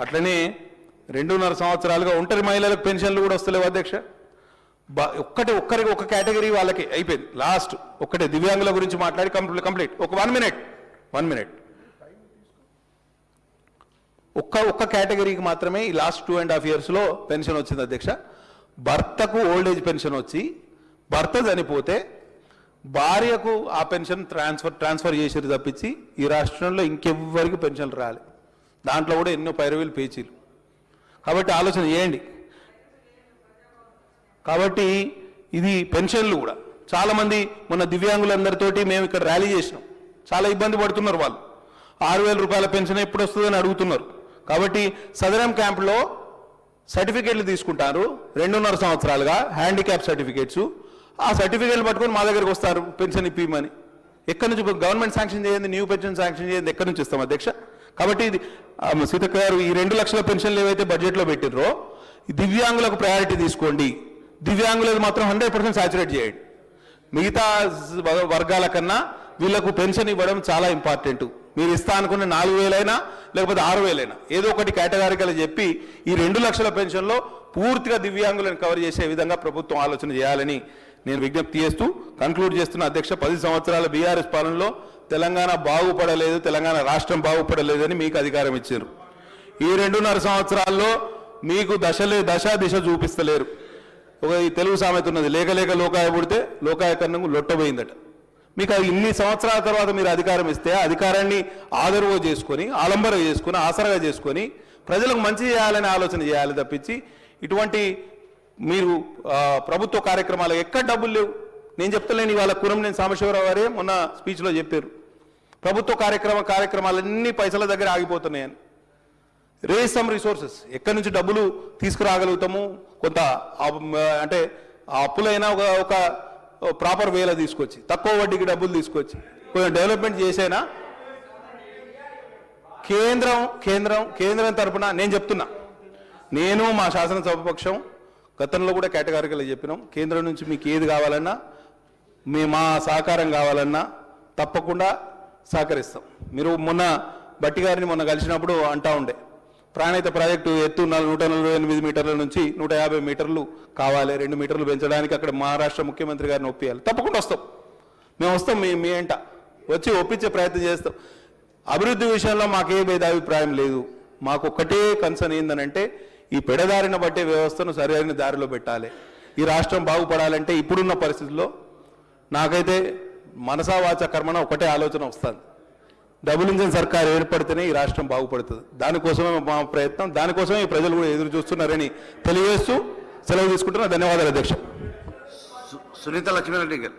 అట్లనే 2.5 సంవత్సరాలుగా ఒంటరి మహిళలకు పెన్షన్లు కూడా వస్తలేవు అధ్యక్ష. ఒక్కరికి ఒక కేటగిరీ వాళ్ళకి అయిపోయింది. లాస్ట్ ఒక్కటే దివ్యాంగుల గురించి మాట్లాడి కంప్లీట్ ఒక 1 మినిట్ ఒక్క కేటగిరీకి మాత్రమే ఈ లాస్ట్ 2.5 yearsలో పెన్షన్ వచ్చింది అధ్యక్ష. భర్తకు ఓల్డ్ ఏజ్ పెన్షన్ వచ్చి భర్త చనిపోతే భార్యకు ఆ పెన్షన్ ట్రాన్స్ఫర్ చేసేది తప్పించి ఈ రాష్ట్రంలో ఇంకెవ్వరికి పెన్షన్లు రాలి. దాంట్లో కూడా ఎన్నో పైరవీలు పేచీలు. కాబట్టి ఆలోచన చేయండి. కాబట్టి ఇది పెన్షన్లు కూడా చాలామంది మొన్న దివ్యాంగులందరితోటి మేము ఇక్కడ ర్యాలీ చేసినాం, చాలా ఇబ్బంది పడుతున్నారు వాళ్ళు. 6,000 రూపాయల పెన్షన్ ఎప్పుడు వస్తుందని అడుగుతున్నారు. కాబట్టి సదరం క్యాంపులో సర్టిఫికేట్లు తీసుకుంటారు 2.5 సంవత్సరాలుగా, హ్యాండిక్యాప్ సర్టిఫికేట్స్. ఆ సర్టిఫికేట్లు పట్టుకొని మా దగ్గరికి వస్తారు పెన్షన్ ఇప్పిమని. ఎక్కడి నుంచి గవర్నమెంట్ శాంక్షన్ చేయండి, న్యూ పెన్షన్ శాంక్షన్ చేయండి, ఎక్కడి నుంచి ఇస్తాం అధ్యక్ష? కాబట్టి ఇది సీతక్క గారు ఈ 2 లక్షల పెన్షన్లు ఏవైతే బడ్జెట్లో పెట్టిర్రో దివ్యాంగులకు ప్రయారిటీ తీసుకోండి. దివ్యాంగులకు మాత్రం 100% సాచురేట్ చేయండి. మిగతా వర్గాల కన్నా వీళ్లకు పెన్షన్ ఇవ్వడం చాలా ఇంపార్టెంట్. మీరు ఇస్తా అనుకున్న 4,000 అయినా లేకపోతే 6,000 అయినా ఏదో ఒకటి కేటగారికలు చెప్పి ఈ 2 లక్షల పెన్షన్లో పూర్తిగా దివ్యాంగులను కవర్ చేసే విధంగా ప్రభుత్వం ఆలోచన చేయాలని నేను విజ్ఞప్తి చేస్తూ కన్క్లూడ్ చేస్తున్న అధ్యక్ష. 10 సంవత్సరాల బీఆర్ఎస్ పాలనలో తెలంగాణ బాగుపడలేదు, తెలంగాణ రాష్ట్రం బాగుపడలేదని మీకు అధికారం ఇచ్చారు. ఈ 2.5 సంవత్సరాల్లో మీకు దశ దిశ చూపిస్తలేరు. ఒక ఈ తెలుగు సామెత ఉన్నది, లేక లేక లోకాయ పుడితే లోకాయ కన్ను లొట్టబోయిందట. మీకు ఇన్ని సంవత్సరాల తర్వాత మీరు అధికారం ఇస్తే అధికారాన్ని ఆదరువు చేసుకొని, ఆలంబర చేసుకొని, ఆసరగా చేసుకొని ప్రజలకు మంచి చేయాలని ఆలోచన చేయాలి తప్పించి ఇటువంటి మీరు ప్రభుత్వ కార్యక్రమాలు ఎక్కడ డబ్బులు లేవు. నేను చెప్తలేను, ఇవాళ కురంనేని సాంబశివరావు గారే మొన్న స్పీచ్లో చెప్పారు, ప్రభుత్వ కార్యక్రమాలన్నీ పైసల దగ్గర ఆగిపోతున్నాయని. రేస్ సమ్ రిసోర్సెస్, ఎక్కడి నుంచి డబ్బులు తీసుకురాగలుగుతాము, కొంత అంటే ఆ అప్పులైనా ఒక ప్రాపర్ వేలో తీసుకొచ్చి, తక్కువ వడ్డీకి డబ్బులు తీసుకొచ్చి కొంచెం డెవలప్మెంట్ చేసేనా కేంద్రం తరఫున నేను చెప్తున్నా. నేను మా శాసనసభాపక్షం గతంలో కూడా కేటగారికలు చెప్పినాం, కేంద్రం నుంచి మీకు ఏది కావాలన్నా మా సహకారం కావాలన్నా తప్పకుండా సహకరిస్తాం. మీరు మొన్న బట్టి గారిని మొన్న కలిసినప్పుడు అంటా ఉండే, ప్రాణహిత ప్రాజెక్టు ఎత్తు 148 మీటర్ల నుంచి 150 మీటర్లు కావాలి, 2 మీటర్లు పెంచడానికి అక్కడ మహారాష్ట్ర ముఖ్యమంత్రి గారిని ఒప్పియాలి. తప్పకుండా వస్తాం, మేము వస్తాం మీ వెంట. వచ్చి ఒప్పించే ప్రయత్నం చేస్తాం. అభివృద్ధి విషయంలో మాకే భేదాభిప్రాయం లేదు. మాకు ఒక్కటే కన్సర్న్ ఏందనంటే ఈ పెడదారిన బట్టే వ్యవస్థను సరైన దారిలో పెట్టాలి. ఈ రాష్ట్రం బాగుపడాలంటే ఇప్పుడున్న పరిస్థితుల్లో నాకైతే మనసా వాచ కర్మణ ఒకటే ఆలోచన వస్తుంది. డబుల్ ఇంజన్ సర్కార్ ఏర్పడితేనే ఈ రాష్ట్రం బాగుపడుతుంది. దానికోసమే మా ప్రయత్నం, దానికోసమే ఈ ప్రజలు కూడా ఎదురు చూస్తున్నారని తెలియజేస్తూ సెలవు తీసుకుంటున్నా. ధన్యవాదాలు అధ్యక్ష. సునీత లక్ష్మీరెడ్డి గారు.